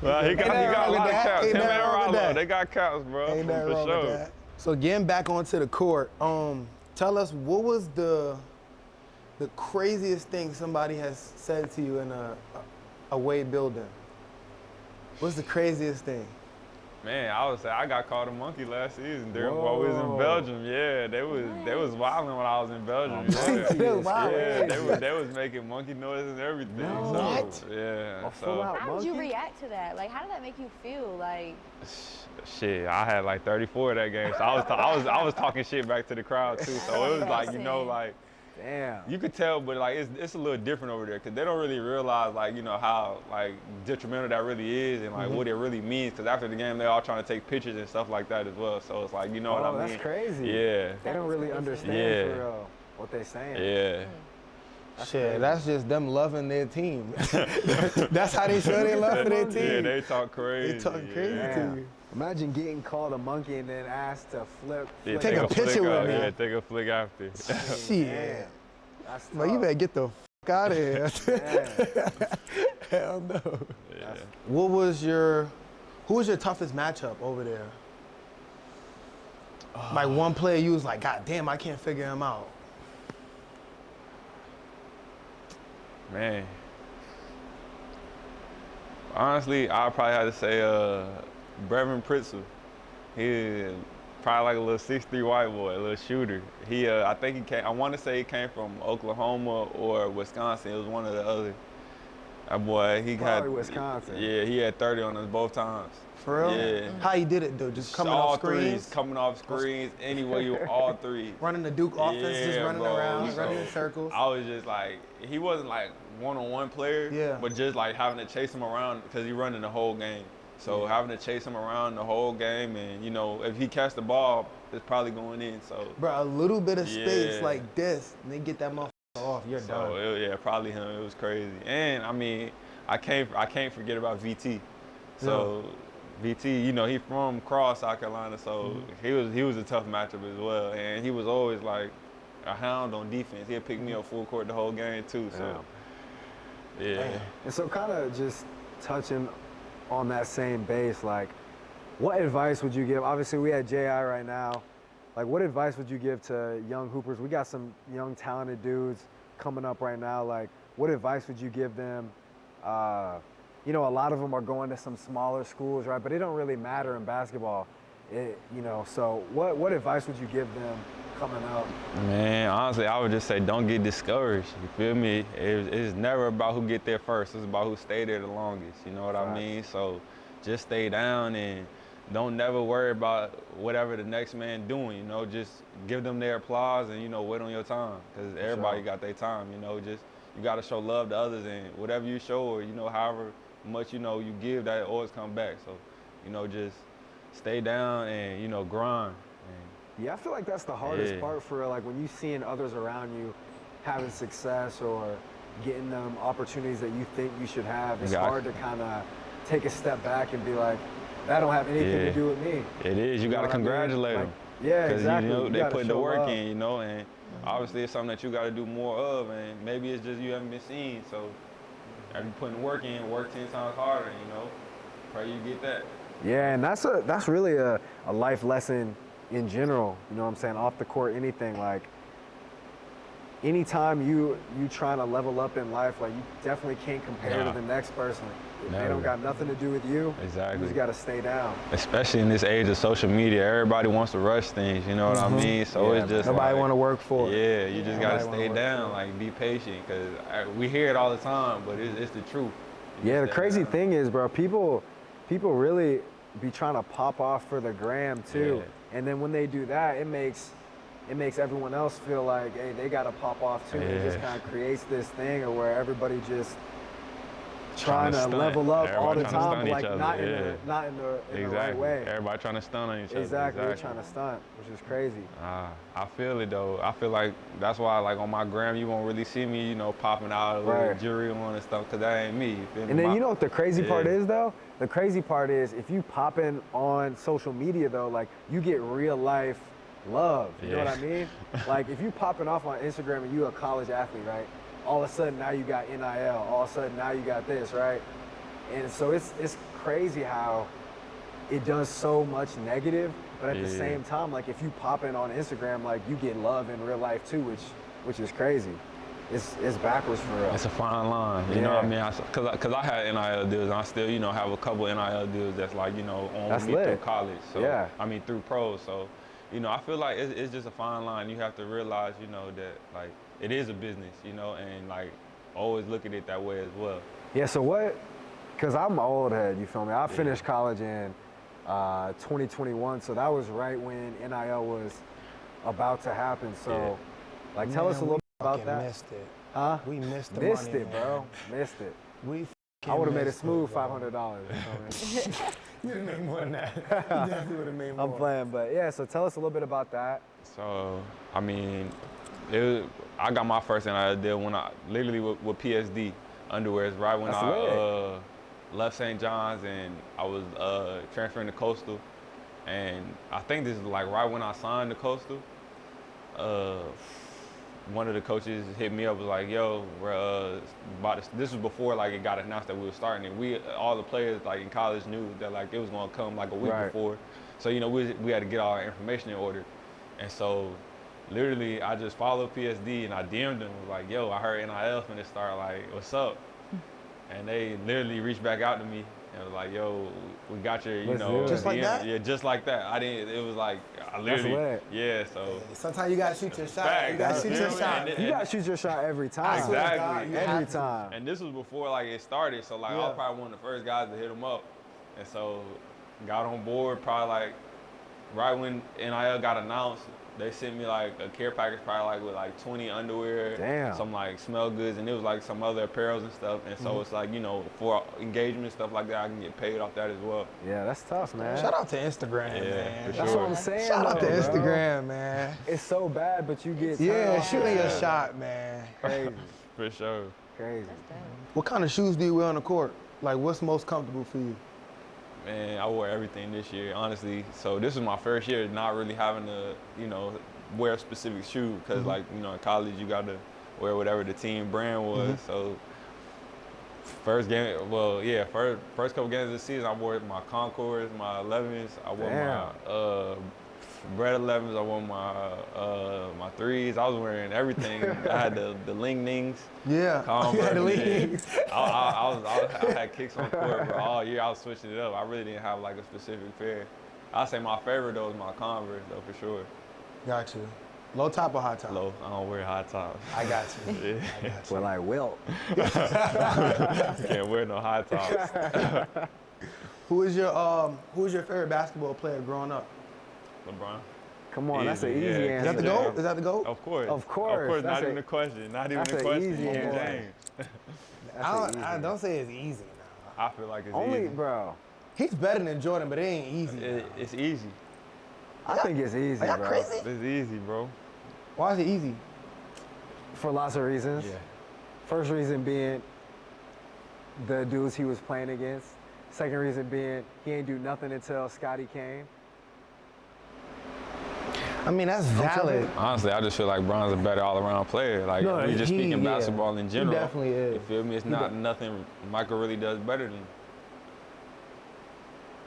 Well, he got a wrong with lot of that. caps. Ain't Him and nothing wrong with Rollo, that. they got caps, bro. Ain't for nothing wrong sure. with that. So getting back onto the court, tell us what was the craziest thing somebody has said to you in a away building? What's the craziest thing? Man, I would say I got called a monkey last season while we was in Whoa. Belgium. Yeah, they was wilding when I was in Belgium. Monkey Yeah, is yeah, crazy. they was making monkey noises and everything. No. So, What? yeah. A full out How did you monkey? react to that? Like, how did that make you feel? Like, Shit, I had like 34 that game, so I was talking shit back to the crowd too. So it was like, you know, like Damn. you could tell, but like it's a little different over there because they don't really realize like, you know, how like detrimental that really is and like what it really means. Because after the game, they're all trying to take pictures and stuff like that as well. So it's like, you know what I mean? That's crazy. Yeah. They don't really Crazy. understand Yeah. for real what they're saying. Yeah. Shit, that's just them loving their team. That's how they show their love for their team. Yeah, they talk crazy. They talk crazy Yeah. to Damn. you. Imagine getting called a monkey and then asked to flip. Yeah, Take a flick picture with out. me. Yeah, take a flick after. Shit. That's Well, you tough. better get the out of here. Damn. Hell no. Yeah. Who was your toughest matchup over there? Like one player you was like, God damn, I can't figure him out. Man. Honestly, I probably have to say Brevin Pritzel. He probably like a little 6'3" white boy, a little shooter. I think he came, I want to say he came from Oklahoma or Wisconsin. It was one or the other. That boy, he Probably had Wisconsin. Yeah, he had 30 on us both times. For real? Yeah. How you did it though? Just coming all off screens? threes, coming off screens, anyway, you all threes. Running the Duke offense, just Yeah, running bro. around, So, running in circles. I was just like, he wasn't like one-on-one player, Yeah. but just like having to chase him around because he running the whole game. So having to chase him around the whole game, and you know, if he catch the ball, it's probably going in. So Bro, a little bit of space Yeah. like this, and they get that motherfucker off, you're done. Yeah, probably him. It was crazy. And I mean, I can't forget about VT. So VT, you know, he from Cross, South Carolina, so he was a tough matchup as well. And he was always like a hound on defense. He'd pick me up full court the whole game too. So yeah. And so kind of just touching on that same base, like what advice would you give? Obviously we had J.I. right now. Like what advice would you give to young hoopers? We got some young talented dudes coming up right now. Like what advice would you give them? You know, a lot of them are going to some smaller schools, right? But it don't really matter in basketball. You know, so what advice would you give them coming up? Man, honestly, I would just say don't get discouraged. You feel me? It's never about who get there first. It's about who stay there the longest. You know what I mean? So just stay down and don't never worry about whatever the next man doing. You know, just give them their applause and, you know, wait on your time. Because everybody got their time, you know. Just you got to show love to others, and whatever you show or, you know, however much, you know, you give, that always come back. So, you know, just stay down and, you know, grind. Yeah, I feel like that's the hardest part for, like, when you seeing others around you having success or getting them opportunities that you think you should have. It's hard to kind of take a step back and be like, that don't have anything to do with me. It is. You got to congratulate them. Yeah, exactly. Because, you know, they put the work in, you know, and obviously it's something that you got to do more of, and maybe it's just you haven't been seen. So, if you putting the work in, work 10 times harder, you know, pray you get that. Yeah, and that's really a life lesson in general, you know what I'm saying, off the court, anything. Like, anytime you trying to level up in life, like, you definitely can't compare to the next person. If they don't got nothing to do with you, you just got to stay down. Especially in this age of social media, everybody wants to rush things, you know what I mean? So it's just nobody like, want to work for it. Yeah, you just got to stay down, like, be patient, because we hear it all the time, but it's the truth. Yeah, the crazy thing is, bro, people really be trying to pop off for the gram too. And then when they do that, it makes everyone else feel like, hey, they got to pop off too. It just kind of creates this thing where everybody just trying to level up all the time, but like not in the right way. Everybody trying to stun on each other. Exactly, they're trying to stunt, which is crazy. I feel it though. I feel like that's why, like, on my gram, you won't really see me, you know, popping out with jewelry on and stuff, because that ain't me. You feel me? And then you know what the crazy part is though? The crazy part is if you popping on social media though, like, you get real life love. You know what I mean? Like, if you popping off on Instagram and you a college athlete, right? All of a sudden now you got NIL. All of a sudden now you got this, right? And so it's crazy how it does so much negative, but at the same time, like, if you pop in on Instagram, like, you get love in real life too, which is crazy. It's backwards for real. It's a fine line, you know what I mean? Because I had NIL deals, and I still, you know, have a couple NIL deals that's, like, you know, on me through college. So I mean, through pros. So, you know, I feel like it's just a fine line. You have to realize, you know, that, like, it is a business, you know, and, like, always look at it that way as well. Yeah, so because I'm an old head, you feel me? I finished college in 2021, so that was right when NIL was about to happen. So, like, tell us a little bit about that. Missed it. Huh? We missed the Missed money, it, bro. Missed it. I would have made a smooth $500. You would have made more than that. You definitely would have made more. I'm playing, but yeah, so tell us a little bit about that. So, I mean, I got my first NIL deal when I literally with PSD underwears right when I left St. John's and I was transferring to Coastal, and I think this is like right when I signed to Coastal. One of the coaches hit me up, was like, "Yo, we're this was before, like, it got announced that we were starting, and all the players, like, in college knew that, like, it was gonna come like a week before, so, you know, we had to get all our information in order, and so literally I just followed PSD and I DM'd them, was like, "Yo, I heard NIL finna start, like, what's up?" And they literally reached back out to me and was like, "Yo, we got your, you know." Just like that? Yeah, just like that. It was like, I literally, so. Sometimes you gotta shoot your shot. You gotta shoot your shot. You gotta shoot your shot every time. Exactly. Every time. And this was before, like, it started, so, like, I was probably one of the first guys to hit them up. And so got on board probably, like, right when NIL got announced, They sent me like a care package, probably like with like 20 underwear, Damn. some like smell goods, and it was like some other apparels and stuff. And so it's like, you know, for engagement stuff like that, I can get paid off that as well. Yeah, that's tough, man. Shout out to Instagram, Yeah, man. for That's sure. what I'm saying. Shout out to though, bro. Instagram, man. It's so bad, but you get Yeah, turned shooting on. your shot, man. Crazy, For sure. crazy. What kind of shoes do you wear on the court? Like, what's most comfortable for you? Man, I wore everything this year, honestly. So this is my first year not really having to, you know, wear a specific shoe because, like, you know, in college you got to wear whatever the team brand was. So first couple games of the season, I wore my Concords, my 11s. I wore my Bread 11s. I wore my 3s. I was wearing everything. I had the Ling Nings. Yeah. Converse, You had the yeah. league. I had kicks on court, but all year I was switching it up. I really didn't have like a specific pair. I'd say my favorite though is my Converse though, for sure. Got you. Low top or high top? Low. I don't wear high tops. I got you. Yeah. I got you. Well, I will. Can't wear no high tops. Who is your favorite basketball player growing up? LeBron. Come on, that's an Easy, easy yeah. Is that answer. the GOAT? Is that the GOAT? Of course. Of course. Of course. That's Not even a- a question. Not even that's a an question. easy LeBron answer. James. That's an easy Don't say it's easy now. I feel like it's Only, easy. bro. He's better than Jordan, but it ain't easy. It's easy. I think it's easy, Are y'all bro. crazy? It's easy, bro. Why is it easy? For lots of reasons. Yeah. First reason being the dudes he was playing against. Second reason being he ain't do nothing until Scotty came. I mean, that's valid. Honestly, I just feel like Bron's a better all-around player. Like, No, we just speaking yeah. basketball in He general. definitely is. You feel me? It's not nothing Michael really does better than.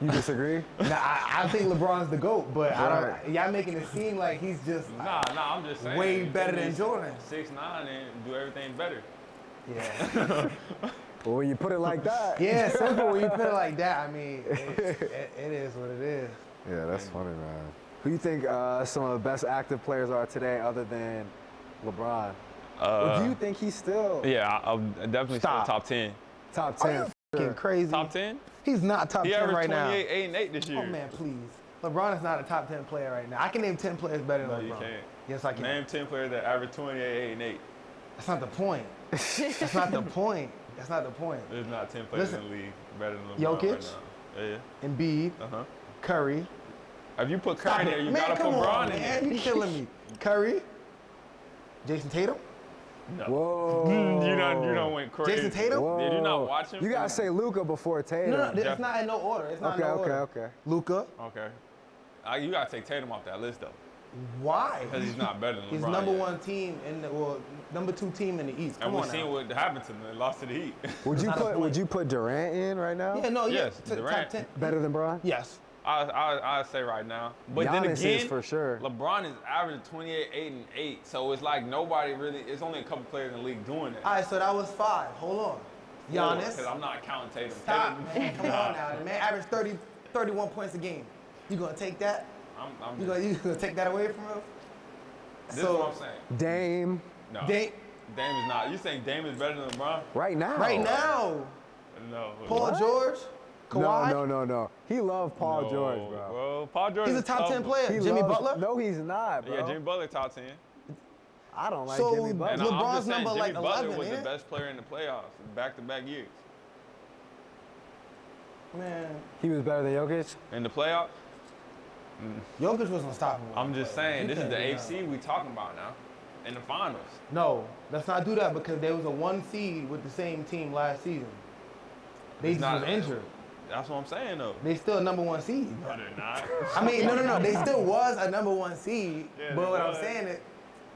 You disagree? Nah, I think LeBron's the GOAT, but I Right. don't. Y'all making it seem like he's just Nah, I'm just saying. way you feel better me? than Jordan. 6'9" and do everything better. Yeah. Well, when you put it like that. Yeah, simple. When you put it like that, I mean, it is what it is. Yeah, that's funny, man. Who do you think some of the best active players are today other than LeBron? Or do you think he's still Yeah, I'll definitely Stop. say top 10. top Are 10? you fucking crazy? Top 10? He's not top He 10 averaged right now. 28, 8, and 8 this year. Oh man, please. LeBron is not a top 10 player right now. I can name 10 players better than No, LeBron. you can't. Yes, I can. Name 10 players that average 28, 8, and 8. That's not the point. That's not the point. That's not the point. There's not 10 players Listen. in the league better than LeBron Jokic? right now. Yeah. Embiid, Uh-huh. Curry. If you put Curry there, you man, gotta come put on, Bron in man. there. You killing me. Curry, Jason Tatum, No. Whoa. You don't went crazy. Jason Tatum. Whoa. Did you not watch him? You gotta say Luca before Tatum. No, Jeff- it's not in no order. It's not Okay, in no okay, order. okay. Luka. Okay. You gotta take Tatum off that list though, Why? because he's not better than LeBron. He's number yet. one team in the number 2 team in the East. And Come we've on seen now. what happened to them. They lost to the Heat. Would you not a put point. Durant in right now? Yeah, no, Yes, yeah. Durant. Top 10. Better than Bron? Yes. I say right now. But then Giannis again, is for sure. LeBron is averaging 28, 8, and 8. So it's like nobody really. It's only a couple players in the league doing that. All right, so that was 5. Hold on. Giannis. Because I'm not counting Tatum. Stop, Tatum- man. Come on now. The man averaged 30, 31 points a game. You gonna take that? I'm You just, gonna take that away from him? this is what I'm saying. Dame, No. Dame, Dame is not. You saying Dame is better than LeBron? right now. right now, No. Paul George, Kawhi. No. He loved Paul No, George, bro. Paul George He's a is top tough. 10 player. He Jimmy loves- Butler. No, he's not, bro. Yeah, Jimmy Butler top 10. I don't like So, Jimmy Butler. And LeBron's I'm just saying, number, Jimmy like, Butler 11, was yeah? the best player in the playoffs, back-to-back years. Man, He was better than Jokic? In the playoffs, Jokic was unstoppable. I'm just saying, You this is the can't do AFC we talking about now. In the finals. No, let's not do that because there was a 1 seed with the same team last season. They It's just was not- injured. That's what I'm saying, though. They still a number 1 seed. No, they're not. I mean, no. They still was a number 1 seed. Yeah, but they what I'm was. saying is,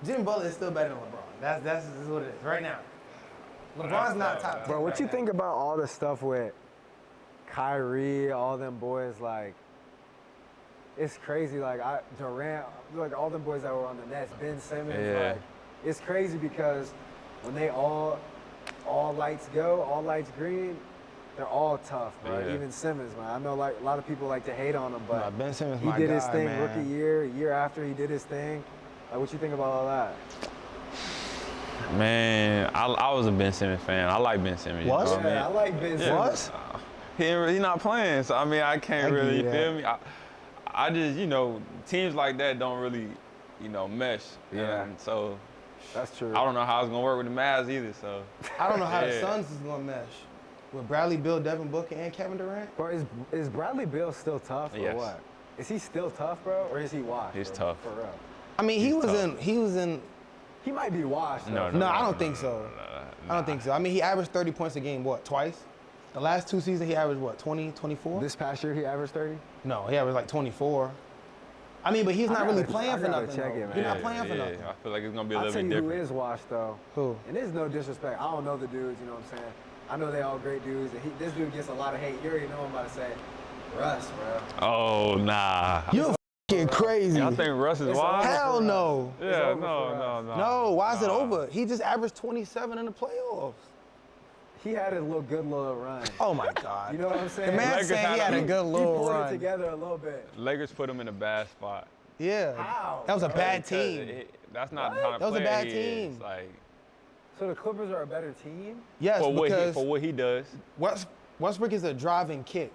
Jimmy Butler is still better than LeBron. That's just what it is right now. LeBron's not top 10. Bro, what right you now. think about all the stuff with Kyrie, all them boys, like, it's crazy. Like, Durant, like, all them boys that were on the Nets, Ben Simmons, Yeah. like, it's crazy because when they all lights go, all lights green, they're all tough, bro. Yeah. Even Simmons, man. I know, like, a lot of people like to hate on him, but Nah, Ben Simmons, he my did his guy, thing man. rookie year after he did his thing. Like, what you think about all that? Man, I was a Ben Simmons fan. I like Ben Simmons. Was? You know what I Yeah, I mean? like Ben Simmons. Was? He not playing, so I mean, I can't I give really, you you feel that. me? I just, you know, teams like that don't really mesh. Yeah. And so That's true. I don't know how it's gonna work with the Mavs either. So I don't know how the Yeah. Suns is gonna mesh with Bradley Beal, Devin Booker, and Kevin Durant. Bro, is Bradley Beal still tough or Yes. what? Is he still tough, bro, or is he washed? He's bro? tough. For real. I mean, he He's was tough. in. He might be washed. No, though. No, I don't think so. I don't think so. I mean, he averaged 30 points a game, what, twice? The last 2 seasons, he averaged, what, 20, 24? This past year, he averaged 30. No, he averaged like 24. I mean, but he's not really gotta- playing I for gotta nothing, check though. it, man. He's not playing for yeah. nothing. I feel like it's gonna be a I'll little tell bit you who different. is washed, though. Who? And there's no disrespect. I don't know the dudes, you know what I'm saying? I know they all great dudes. And this dude gets a lot of hate. You already know what I'm about to say. Russ, bro. Oh nah. You're f***ing crazy. Y'all think Russ is It's wild? Hell no. Yeah, over no, for no, us. no. No, why is it Nah. over? He just averaged 27 in the playoffs. He had a good little run. Oh my God. You know what I'm saying? The man Lakers said he had had a- a good He little pulled it run. together a little bit. Lakers put him in a bad spot. Yeah. How? That was a bad Because team. that's not What? the kind of That was a player bad he team. is. Like So the Clippers are a better team? Yes, for because what he does. Westbrook is a driving kick.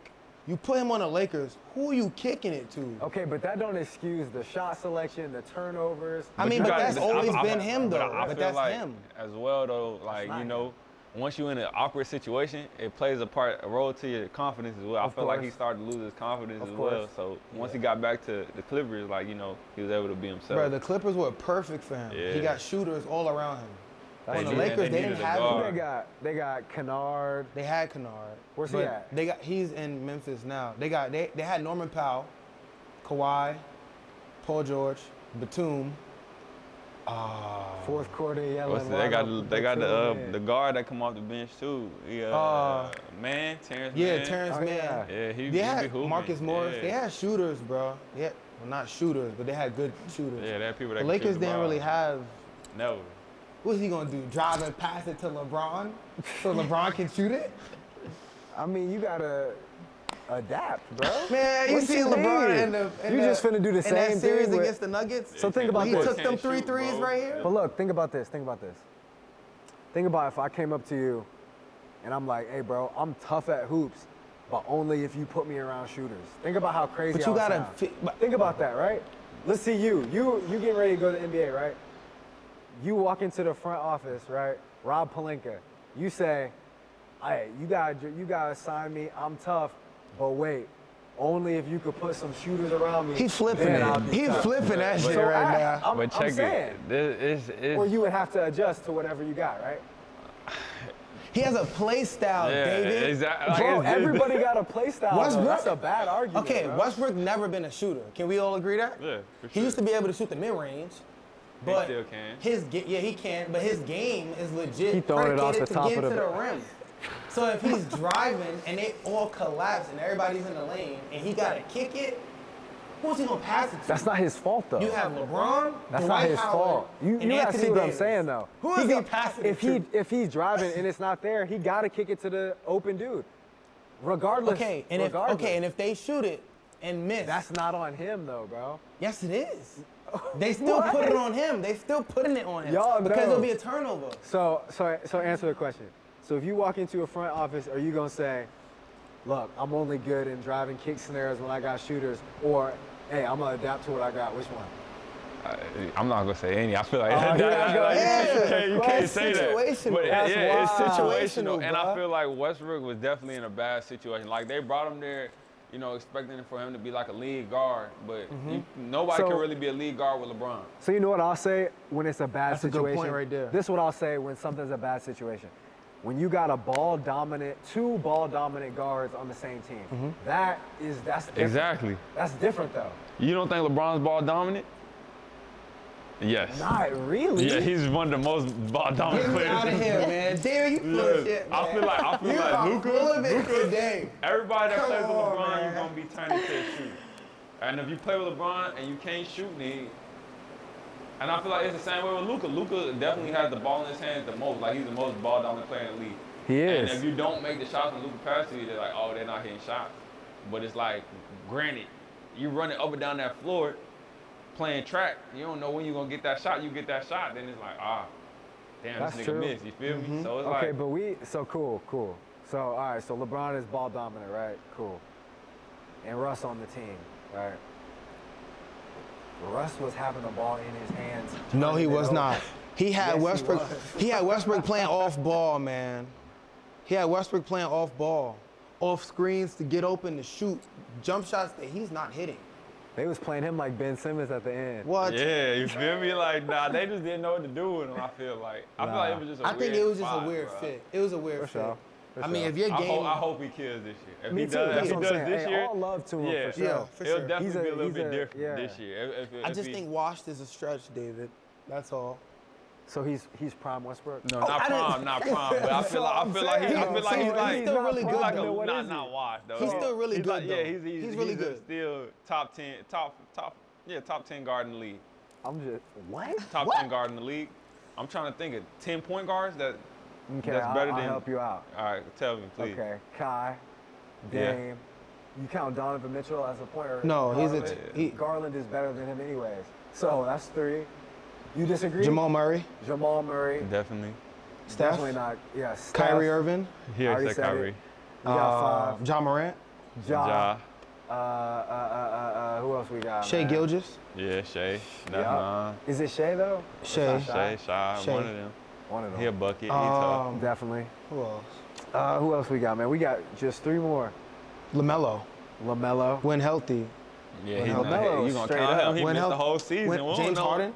You put him on the Lakers, who are you kicking it to? Okay, but that don't excuse the shot selection, the turnovers. I mean, you but gotta- that's always I- been him, though. I But feel that's like him. as well, though. Like not once you're in an awkward situation, it plays a role to your confidence as well. I Of feel like course. he started to lose his confidence Of as course. well. So once he got back to the Clippers, like he was able to be himself. Bro, the Clippers were perfect for him. Yeah. He got shooters all around him. That's On the true. Lakers, They they didn't needed a have guard. him. They got Kennard. They had Kennard. Where's he but at? He's in Memphis now. They had Norman Powell, Kawhi, Paul George, Batum. Fourth quarter yelling. What's they got the guard that come off the bench too. Terrence Yeah, Mann. Terrence Oh, Mann. yeah. Yeah, he They be had hooping. Marcus Morris. Yeah. They had shooters, bro. Yeah, well, not shooters, but they had good shooters. Yeah, they had people that The can Lakers shoot the didn't ball. really have. No. What's he gonna do? Drive and pass it to LeBron, so LeBron can shoot it? I mean, you gotta adapt, bro. Man, you What see you LeBron mean? in the in You the- just finna do the in same that series thing with- against the Nuggets. So think about he this. took them Can't 3 shoot, threes bro. right here. But look, think about this. Think about this. Think about if I came up to you and I'm like, hey, bro, I'm tough at hoops, but only if you put me around shooters. Think about how crazy But I you would gotta sound. but Think about that, right? Let's see you. You getting ready to go to the NBA, right? You walk into the front office, right? Rob Pelinka. You say, hey, you gotta sign me. I'm tough, but wait, only if you could put some shooters around me. He's flipping then it. I'll be He's tough. flipping that shit So right now. I'm But check saying. it. This is Or you would have to adjust to whatever you got, right? He has a play style, David. exactly. Bro, everybody got a play style. though. Westbrook- That's a bad argument. Okay, bro. Westbrook never been a shooter. Can we all agree that? Yeah, for He used to sure. be able to shoot the mid range, but still can. he can. But his game is legit He throwing it off predicated the to top get of to the- the rim. So if he's driving and they all collapse and everybody's in the lane and he gotta kick it, who's he gonna pass it to? That's not his fault, though. You have LeBron, That's Dwight not his Howard, fault. You and gotta Anthony see what I'm Davis. saying, though. Who is he passing it to? If he's driving and it's not there, he gotta kick it to the open dude, regardless. Okay, and regardless. if they shoot it and miss, That's not on him, though, bro. yes it is. They still What? put it on him. They still putting it on him Y'all because know. it'll be a turnover. So answer the question. So if you walk into a front office, are you gonna say, look, I'm only good in driving kick scenarios when I got shooters, or hey, I'm gonna adapt to what I got? Which one? I'm not gonna say any. I feel like, Oh, here I go. you can't It's say that. situational. But That's yeah, it's wild. situational, and I Situational, feel like Westbrook was definitely in a bad situation. Like they brought him there, expecting for him to be like a lead guard, but nobody So- can really be a lead guard with LeBron. So you know what I'll say when it's a bad That's a good situation? point right there. This is what I'll say when something's a bad situation. When you got two ball dominant guards on the same team, that's different. Exactly. That's different though. You don't think LeBron's ball dominant? Yes. Not really. Yeah, he's one of the most ball dominant Get me players. out of here, man. David, you full of shit, man. I feel like you are Luka. full of it today. Everybody that Come plays with on, LeBron, man. you're gonna be turning into a shooter. And if you play with LeBron and you can't shoot, and I feel like it's the same way with Luka. Luka definitely has the ball in his hands the most. Like he's the most ball dominant player in the league. He And is. if you don't make the shots when Luka passes you, they're like, oh, they're not hitting shots. But it's like, granted, you running up and down that floor, playing track. You don't know when you're gonna get that shot. You get that shot, then it's like, damn, That's this nigga true. missed. You feel me? So it's Okay, like, but cool. So all right, so LeBron is ball dominant, right? Cool. And Russ on the team, right? Russ was having the ball in his hands. No, he turning it was over. not. He had Yes, he Westbrook. was. He had Westbrook playing off ball, man. He had Westbrook playing off ball, off screens to get open to shoot jump shots that he's not hitting. They was playing him like Ben Simmons at the end. What? Yeah, you feel me? Like, nah, they just didn't know what to do with him, I feel like. I feel like it was just a I weird think it was just spot, a weird bro. fit. It was a weird fit. sure. For I mean, sure. if your game, I hope he kills this year. If Me he too. does, That's if he what I'm does saying. this Hey, year, all love to him, yeah, for sure. Yeah, for it'll sure. definitely be a little he's bit a- different yeah. this year. I just think washed is a stretch, David. That's all. So he's prime Westbrook. No, not prime, not prime. But I feel like he's like He's still really good, like though. not washed though. He's still really He's good, like, yeah, though. he's really a good. Still top 10 guard in the league. I'm just what? Top 10 guard in the league. I'm trying to think of 10 point guards that. Okay, That's better I'll than- help you out. All right, tell me, please. Okay, Kai, Yeah. Dame. You count Donovan Mitchell as a pointer? No, he's a Garland, Garland is better than him anyways. So that's 3. You disagree? Jamal Murray, Jamal Murray. Definitely. Steph, Definitely not. Yes. Kyrie Irving, He already already said said it. Kyrie. We got 5. John Morant, Ja. Ja. Who else we got? Shea man? Gilgeous, Yeah, Shea. Yeah. Is it Shea though? Shea. Shea, Shea. one of them. One of them. He a bucket. He tough. Definitely. who else? Who else we got, man? We got just 3 more. LaMelo, LaMelo. when healthy. Yeah, he's LaMelo not. You gonna straight count up. him? He When missed the health- whole season. James Harden,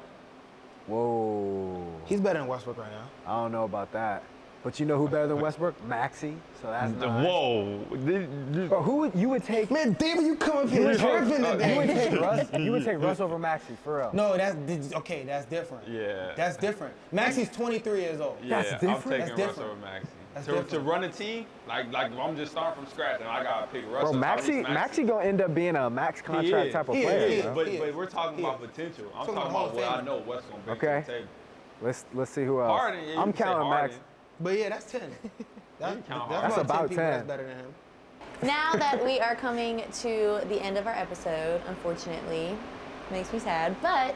Whoa. he's better than Westbrook right now. I don't know about that. But you know who better than Westbrook? Maxey. So that's nice. Whoa. Bro, who would you would take? Man, David, you come up You here would tripping take, today. you would take Russ. You would take Russ over Maxey for real. No, that's okay. That's different. Yeah. That's different. Maxie's 23 years old. Yeah, That's I'm different? taking That's Russ different. over Maxey. That's To different. run a team, like if I'm just starting from scratch and I gotta pick Russ. Bro, or Maxey gonna end up being a max He contract is. type of He is. player. He is. bro. But we're talking about potential. I'm Talking talking about Hall about of what I Famer. know West's gonna bring Okay. to the table. Let's see who else. Harden, yeah, I'm you can say counting Max. Harden. But yeah, that's 10. count Harden. That's about people 10. That's better than him. Now that we are coming to the end of our episode, unfortunately, makes me sad, but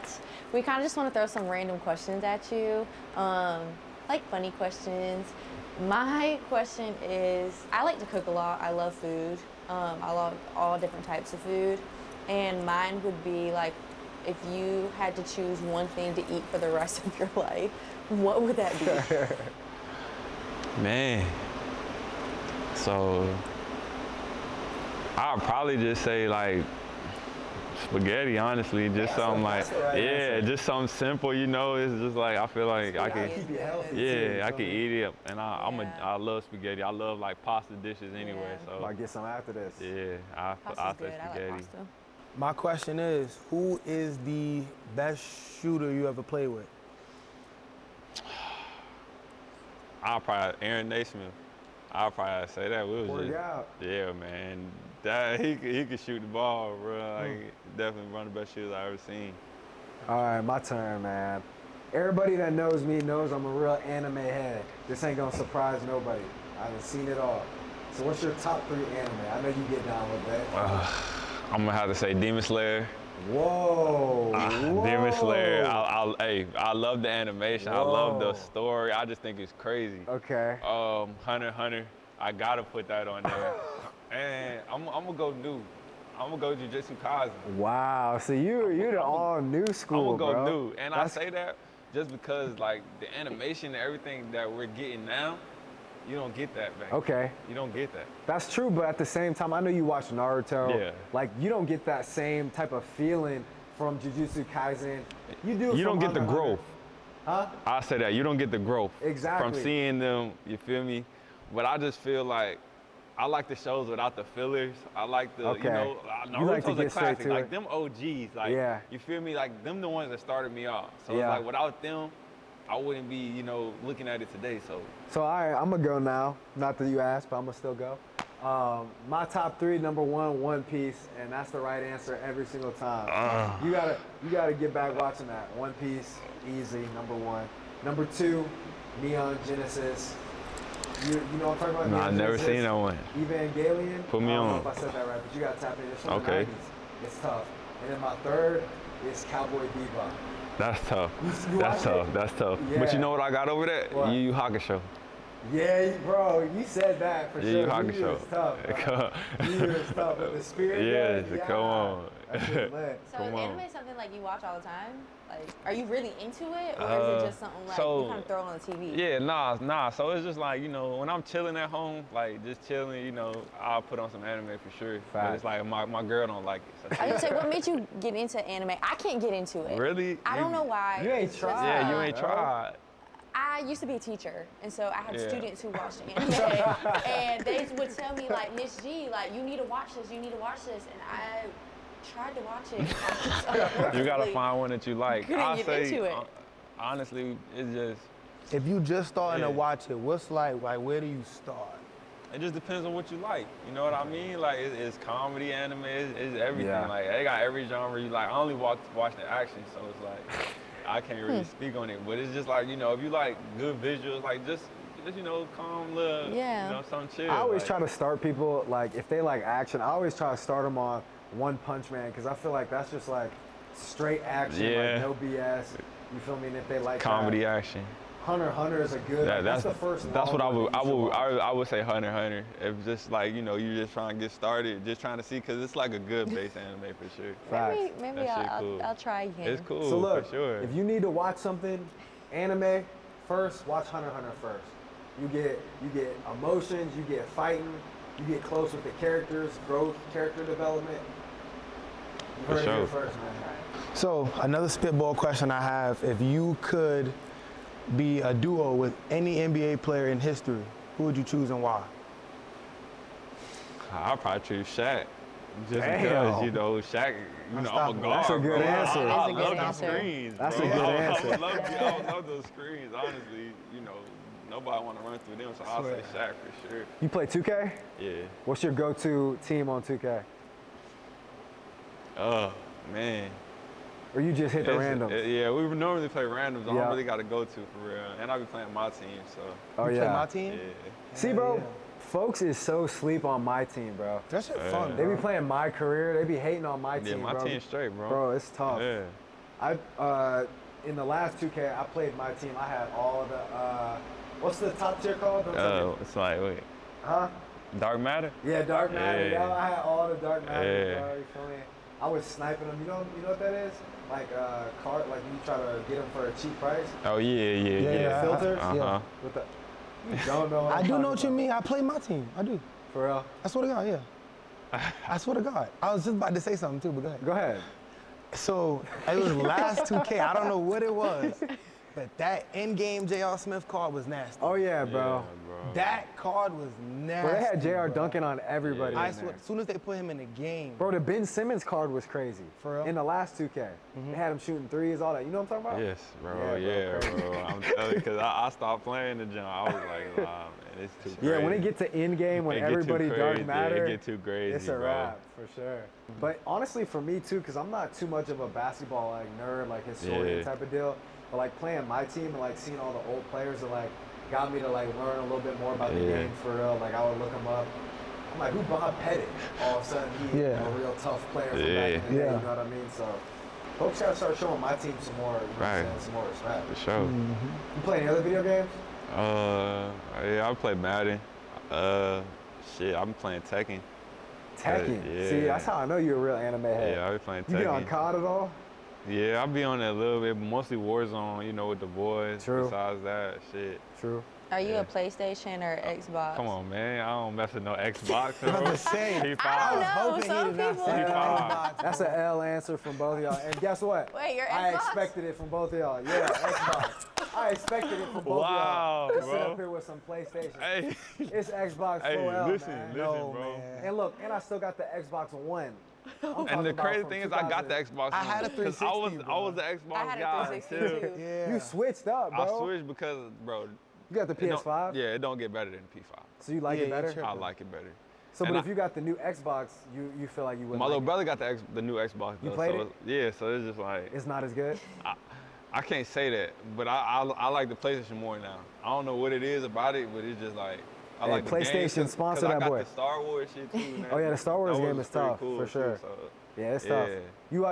we kind of just want to throw some random questions at you, like funny questions. My question is, I like to cook a lot. I love food. I love all different types of food. And mine would be like, if you had to choose one thing to eat for the rest of your life, what would that be? Man. So I'll probably just say like spaghetti, honestly. Just something like, the right answer. just something simple, you know. It's just like, I feel like I can, Keep it healthy. yeah, I too, can eat it. And Yeah. I love spaghetti. I love like pasta dishes anyway. Yeah. So So Might get some after this. yeah, I Pasta's say good. I spaghetti. like pasta. My question is, who is the best shooter you ever played with? I'll probably Aaron Naismith. I'll probably say that. We was Work just, out. yeah, man. That he could shoot the ball, bro. Like definitely one of the best shooters I ever seen. All right, my turn, man. Everybody that knows me knows I'm a real anime head. This ain't gonna surprise nobody. I've seen it all. So what's your top 3 anime? I know you get down with that. I'm gonna have to say Demon Slayer. Whoa. Demon Slayer. Whoa. I love the animation. I love the Whoa. story. I just think it's crazy. Okay. Hunter x Hunter. I gotta put that on there. And I'm gonna go new. I'm gonna go Jujutsu Kaisen. Wow. So you're the all new school, I'm gonna go bro. new. And I say that just because like the animation and everything that we're getting now, you don't get that back. Okay. You don't get that. That's true, but at the same time, I know you watch Naruto. Yeah. Like, you don't get that same type of feeling from Jujutsu Kaisen. You do. You don't from get the Hunter x growth. Hunter. Huh? I say that you don't get the growth Exactly. from seeing them. You feel me? But I just feel like I like the shows without the fillers. I like the Okay. you know You like to Naruto's a get straight classic. to Like it. them OGs. Like Yeah. you feel me? Like them the ones that started me off. So Yeah. it's like without them, I wouldn't be looking at it today. So So, all right, I'm gonna go now. Not that you asked, but I'm gonna still go. My top 3, number 1, One Piece, and that's the right answer every single time. You gotta get back watching that. One Piece, easy, number 1. Number 2, Neon Genesis. You know what I'm talking about? nah, I Neon never Genesis? seen that one. Evangelion. Put me I don't on. know if I said that right, but you gotta tap in. It's from Okay. the 90s. It's tough. And then my 3rd is Cowboy Bebop. That's tough. You That's watch tough. it? That's tough. Yeah. But you know what I got over that? What? Yu Yu Hakusho. Yeah, bro, you said that for Yu Yu sure. Hakusho. Yu is tough. Bro. Yu is tough. With the spirit. Yes, there, come on. That shit lit. So Come is on. anime something like you watch all the time? Like, are you really into it, or is it just something like so- you kind of throw it on the TV? Yeah, nah. So it's just like, you know, when I'm chilling at home, like just chilling, you know, I'll put on some anime for sure. But Facts. it's like my girl don't like it. So I was gonna say, what made you get into anime? I can't get into it. Really? I don't know why. You ain't It's just, tried. Yeah, you ain't bro. tried. I used to be a teacher, and so I had Yeah. students who watched anime, and they would tell me like, Miss G, like you need to watch this, you need to watch this, and I tried to watch it. You gotta find one that you like. Couldn't I'll get say, into it. honestly, it's just, If you just starting to Yeah. watch it, what's like where do you start? it just depends on what you like. You know what I mean? Like it's comedy, anime, it's everything. Yeah. Like they got every genre you like. I only watch the action, so it's like I can't really speak on it. But it's just like, you know, if you like good visuals, like just you know, calm little, Yeah. you know, something chill. I always like, try to start people, like, if they like action, I always try to start them on One Punch Man, because I feel like that's just like straight action, Yeah. like no BS. You feel me? And if they like comedy that, action. Hunter x Hunter is a good. That's the first. That's what long one that you should watch. I would say Hunter x Hunter. If just like, you know, you're just trying to get started, just trying to see, cause it's like a good base anime for sure. Facts. Maybe That shit I'll, cool. I'll try again. It's cool So look, for sure. if you need to watch something, anime first, watch Hunter x Hunter first. You get emotions, you get fighting, you get close with the characters, growth, character development. You For heard it here sure. first, man. So another spitball question I have: if you could be a duo with any NBA player in history, who would you choose and why? I'll probably choose Shaq. Just Damn. because, you know, Shaq, you know, I'm a Unstoppable. guard. That's a good bro. answer. I That is a love good those answer. screens. That's bro. a good I answer. would love those screens, honestly. You know, nobody want to run through them, so I'll say Shaq for sure. You play 2K? Yeah. What's your go-to team on 2K? Oh, man. Or you just hit the It's- randoms? yeah, we would normally play randoms. I Yeah. don't really got to go to for real. And I be playing my team, so Oh You yeah. play my team? yeah. See, bro, Yeah. folks is so sleep on my team, bro. That shit fun, They bro. be playing my career. They be hating on my Yeah, team, my bro. team's straight, bro. Bro, it's tough. Yeah. I in the last 2K, I played my team. I had all the what's the top tier called? Don't tell me. It's like, wait, Huh? Dark Matter? Yeah, Dark Matter. Yeah. Yeah, I had all the Dark Matter, Yeah. bro. You feel me? I was sniping them. You know what that is? Like card, like you try to get them for a cheap price. Oh, yeah. Yeah. Filters. Uh-huh. With the, you don't know. What I I'm do know talking what you about. mean. I play my team. I do. For real. I swear to God, yeah. I swear to God. I was just about to say something too, but go ahead. Go ahead. So it was last 2K. I don't know what it was, but that in-game J.R. Smith card was nasty. Oh yeah, bro. Yeah, bro. That card was nasty. Bro, they had J.R. bro. Duncan on everybody. I in swear, there. as soon as they put him in the game, Bro, the Ben Simmons card was crazy. For real? In the last 2K. They had him shooting threes, all that. You know what I'm talking about? Yes, bro. Yeah, Yeah, bro. bro. I'm telling you, because I stopped playing the jump. I was like, nah, man, it's too crazy. Yeah, when it get to in game, when It get too everybody crazy. dark Yeah, matter, it get too crazy, it's a bro. wrap for sure. But honestly, for me too, because I'm not too much of a basketball like nerd, like historian Yeah. type of deal. But like playing my team and like seeing all the old players that like got me to like learn a little bit more about the Yeah. game for real. Like I would look them up. I'm like, who Bob Pettit? All of a sudden, he Yeah. a real tough player from back in the Yeah. day. You know what I mean? So folks gotta start showing my team some more, you know what I'm Right. saying, some more respect. For sure. You play any other video games? Yeah, I play Madden. Shit, I'm playing Tekken. Tekken. yeah. See, that's how I know you're a real anime head. Yeah, I be playing Tekken. You get on COD at all? Yeah, I be on it a little bit, mostly Warzone, you know, with the boys. True. Besides that, shit. True. Are you Yeah. a PlayStation or Xbox? Come on, man. I don't mess with no Xbox, bro. I'm just saying. P5. I don't know. Hoping he Some did not people- say P5. Xbox, That's bro. an L answer from both of y'all. And guess what? Wait, you're I Xbox? expected it from both of y'all. Yeah, Xbox. I expected it from both Wow, of y'all. Sit bro. up here with some PlayStation. Hey, It's Xbox hey, full L, listen, man. listen, No, bro. man. And look, and I still got the Xbox One. I'm talking And the about crazy from thing is, I got the 2000. Xbox. I had a One, 'cause 360, I was bro. the Xbox I had a guy 360 until too. Yeah. You switched up, bro. I switched because, bro. You got the it don't- PS5? Yeah, it don't get better than P5. So you like Yeah, it you better? tripping. I like it better. So, and but I- if you got the new Xbox, you feel like you wouldn't My like little it. brother got the new Xbox. You though, played so it? Yeah, so it's just like It's not as good? I can't say that, but I like the PlayStation more now. I don't know what it is about it, but it's just like I Hey, like the games, PlayStation, 'cause sponsor I that got boy. the Star Wars shit too. Man. Oh, yeah, the Star Wars game is pretty tough, cool for too, sure. so, Yeah, it's tough. yeah.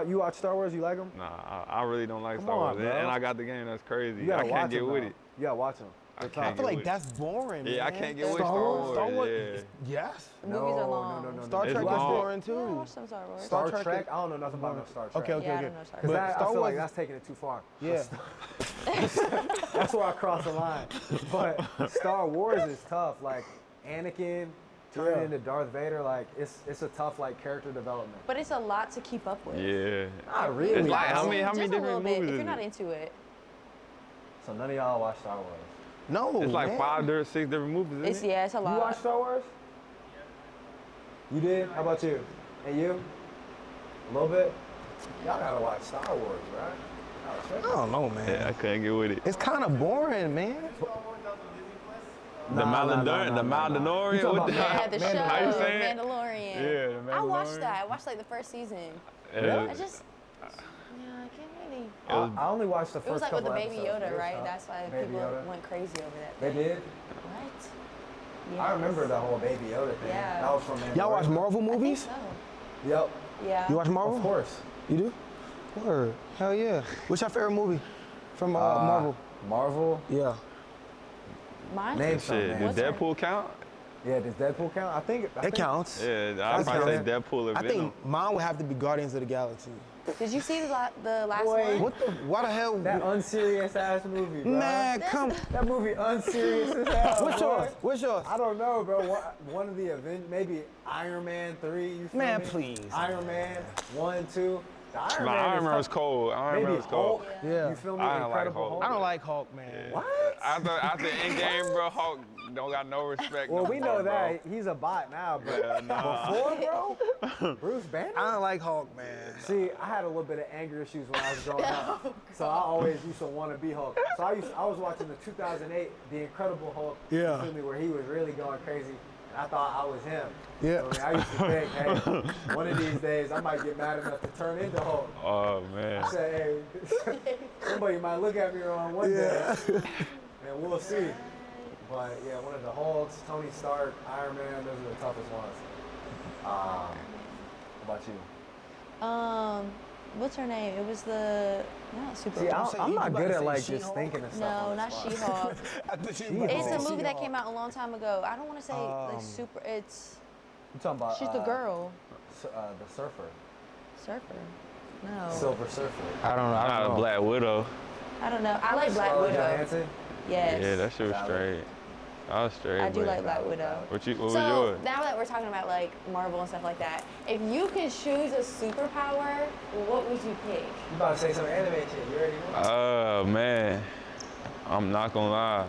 You watch Star Wars? You like them? Nah, I really don't like Come Star on, Wars, bro. and I got the game. That's crazy. You gotta I watch can't get them. with though. it. You gotta watch them. I I can't feel like get that's boring, man. Yeah, I can't get with Star Wars. Star Wars, Yes. The movies are long. No. Star It's Trek is long. boring Yeah, I too. watched some Star Wars. Star Trek Trek? is- I don't know nothing about no Star Trek. Okay. Yeah, I don't know Star Because Trek. I Star feel like Wars- that's taking it too far. Yeah. That's where I cross the line. But Star Wars is tough. Like Anakin turning Yeah. into Darth Vader, like it's a tough like character development. But it's a lot to keep up with. Yeah. Not really. It's like, how bro. many Just a little different bit, movies if is you're not it? into it. So none of y'all watch Star Wars. No. It's like man. 5 or 6 different movies, It's isn't it? yeah, it's a lot. You watch Star Wars? You did? How about you? And you? A little bit? Y'all gotta watch Star Wars, right? I don't know, man. Yeah, I couldn't get with it. It's kind of boring, man. The Maldonorian? You talking What the- Yeah, the show, How you saying it? Mandalorian. Yeah, the I watched Mandalorian. that. I watched like the first season. Yeah. I just, yeah, I can't really. It was- I only watched the It was first like with couple the Baby episodes. It Yoda, was right? tough. That's why Baby people Yoda. went crazy over that. They did? What? I remember the whole Baby Yoda thing. Yeah. That was from Mandalorian. Y'all watch Marvel I think movies? so. Yep. Yeah. You watch Marvel? Of course. You do? Word. Hell yeah. What's your favorite movie from Marvel? Marvel. Yeah. Mine. Name some, Shit, man. does Deadpool count? Yeah, does Deadpool count? I think It counts. Yeah, I'd That's probably say counting. Deadpool or I Venom. think mine would have to be Guardians of the Galaxy. Did you see the last Boy. one? What the? Why the hell? That unserious ass movie, bro. Man, come. That movie unserious as hell. What's boy. yours? What's yours? I don't know, bro. One of the events, maybe Iron Man 3. You feel Man, me? please. Iron Man 1, 2. The Iron Man Iron is Man was tough. cold. Iron Man Maybe was cold. Hulk. Yeah. You feel me? I don't like Incredible Hulk. Hulk. I don't like Hulk, man. What? After Endgame, bro, Hulk don't got no respect. Well, no we more, know that bro. he's a bot now, but Yeah, nah. before, bro, Bruce Banner. I don't like Hulk, man. See, I had a little bit of anger issues when I was growing up, so I always used to want to be Hulk. So I was watching the 2008 The Incredible Hulk, Yeah. you feel me, where he was really going crazy, and I thought I was him. Yeah. So, I used to think, hey, one of these days I might get mad enough to turn into Hulk. Oh, man. I said, hey, somebody might look at me wrong one day, and we'll see. But yeah, one of the Hulks, Tony Stark, Iron Man, those are the toughest ones. How about you? What's her name? It was the not super. See, say- I'm you not about good to at say like just She-Hulk? thinking of stuff. no, on the not spot. She-Hulk. It's It's a movie that came out a long time ago. I don't want to say like super. It's You talking about? she's the girl. The surfer, Surfer. No. Silver Surfer. I don't know. I Not don't a know. Black Widow. I don't know. I like Black Scarlett Widow. Johansson? Yes. Yeah, that shit was Valid. straight. I was straight. I do but- like Black Widow. What was So yours? now that we're talking about like Marvel and stuff like that, if you could choose a superpower, what would you pick? You about to say some anime shit? You already know. Oh, man. I'm not gonna lie.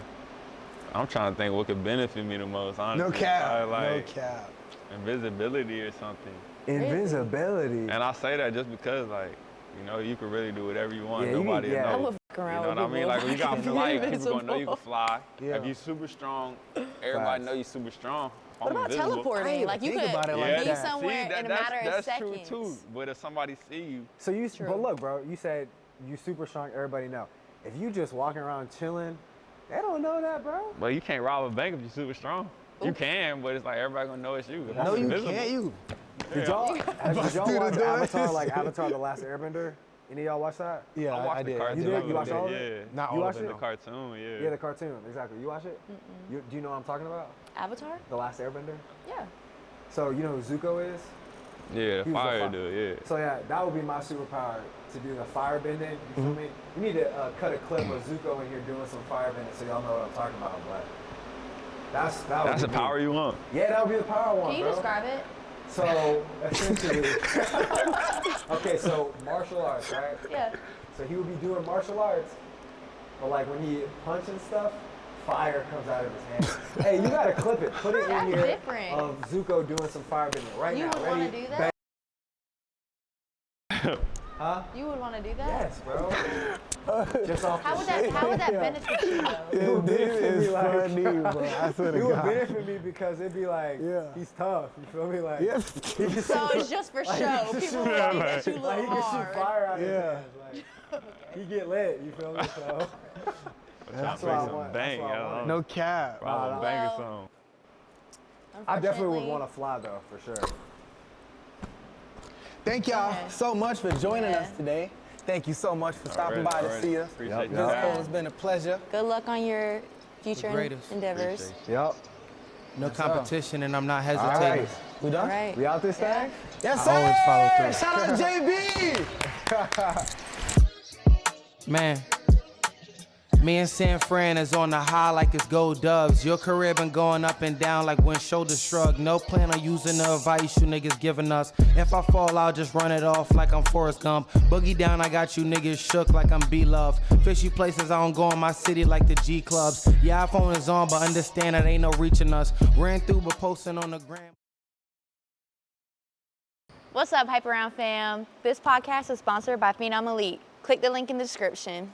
I'm trying to think what could benefit me the most, honestly. No cap. Probably, No like cap. invisibility or something. Invisibility. And I say that just because, like, you know, you can really do whatever you want. Yeah, you Nobody can- yeah. I knows. would fuck around You know with what I mean? Like, when you got people. flight, people gonna know you can fly. Yeah. If you super strong, everybody Facts. know you super strong. What I'm about invisible. I teleporting? didn't Like you think could about it Yeah, like be that. somewhere in a matter of that's seconds. true too. But if somebody see you, So you, True. but look, bro, you said you super strong. Everybody know. If you just walking around chilling, they don't know that, bro. but you can't rob a bank if you're super strong. You can, but it's like everybody gonna know it's you. If No, I'm you invisible. can't. You. Did y'all watch Busted Avatar, it. like Avatar: The Last Airbender? Any of y'all watch that? Yeah, I watched the did. cartoon. You did? You watched all of it? Yeah. Not You all watched of it. it? The no. cartoon, yeah. Yeah, the cartoon, exactly. You watch it? Do you know what I'm talking about? Avatar? The Last Airbender? Yeah. So you know who Zuko is? Yeah, He was the fire fi- dude, yeah. So yeah, that would be my superpower, to do the fire bending. You feel me? You need to cut a clip of Zuko in here doing some fire bending so y'all know what I'm talking about. But that would That's be the me. power you want. Yeah, that would be the power one, Can you bro. describe it? So essentially, okay, so martial arts, right? Yeah. So he would be doing martial arts, but like when he punches stuff, fire comes out of his hand. Hey, you gotta clip it. Put it in That's here different. of Zuko doing some fire bending right You now. would Ready? want to do that? Bang. Huh? You would want to do that? Yes, bro. Just off How the would that shit. How would that benefit you though? It would benefit me like, funny, bro. I swear it to would God. benefit me because it'd be like, Yeah. he's tough. You feel me? Like, Yeah. he can So shoot- it's just for like, he show. can People shoot- will think that you like look he can shoot hard. fire out of his Yeah. hands. Like, he get lit. You feel me? So That's what I some want. bang, That's what I I want. No cap. Rob a bank or Well, something. I definitely would Unfortunately, want to fly though, for sure. Thank y'all Yeah. so much for joining Yeah. us today. Thank you so much for stopping Alright, by to alright. see us. Appreciate Yep, you. yep. It's been a pleasure. Good luck on your future greatest. endeavors. Yep. No competition, and I'm not All hesitating. right. We All done? right. We out this thing? Yes, sir. Always follow through. Shout out JB! Man, me and San Fran is on the high like it's gold doves. Your career been going up and down like when shoulders shrug. No plan on using the advice you niggas giving us. If I fall, I'll just run it off like I'm Forrest Gump. Boogie down, I got you niggas shook like I'm B-Love. Fishy places, I don't go in my city like the G clubs. Yeah, iPhone is on, but understand it ain't no reaching us. Ran through, but posting on the gram. What's up, Hype Around fam? This podcast is sponsored by Phenom Elite. Click the link in the description.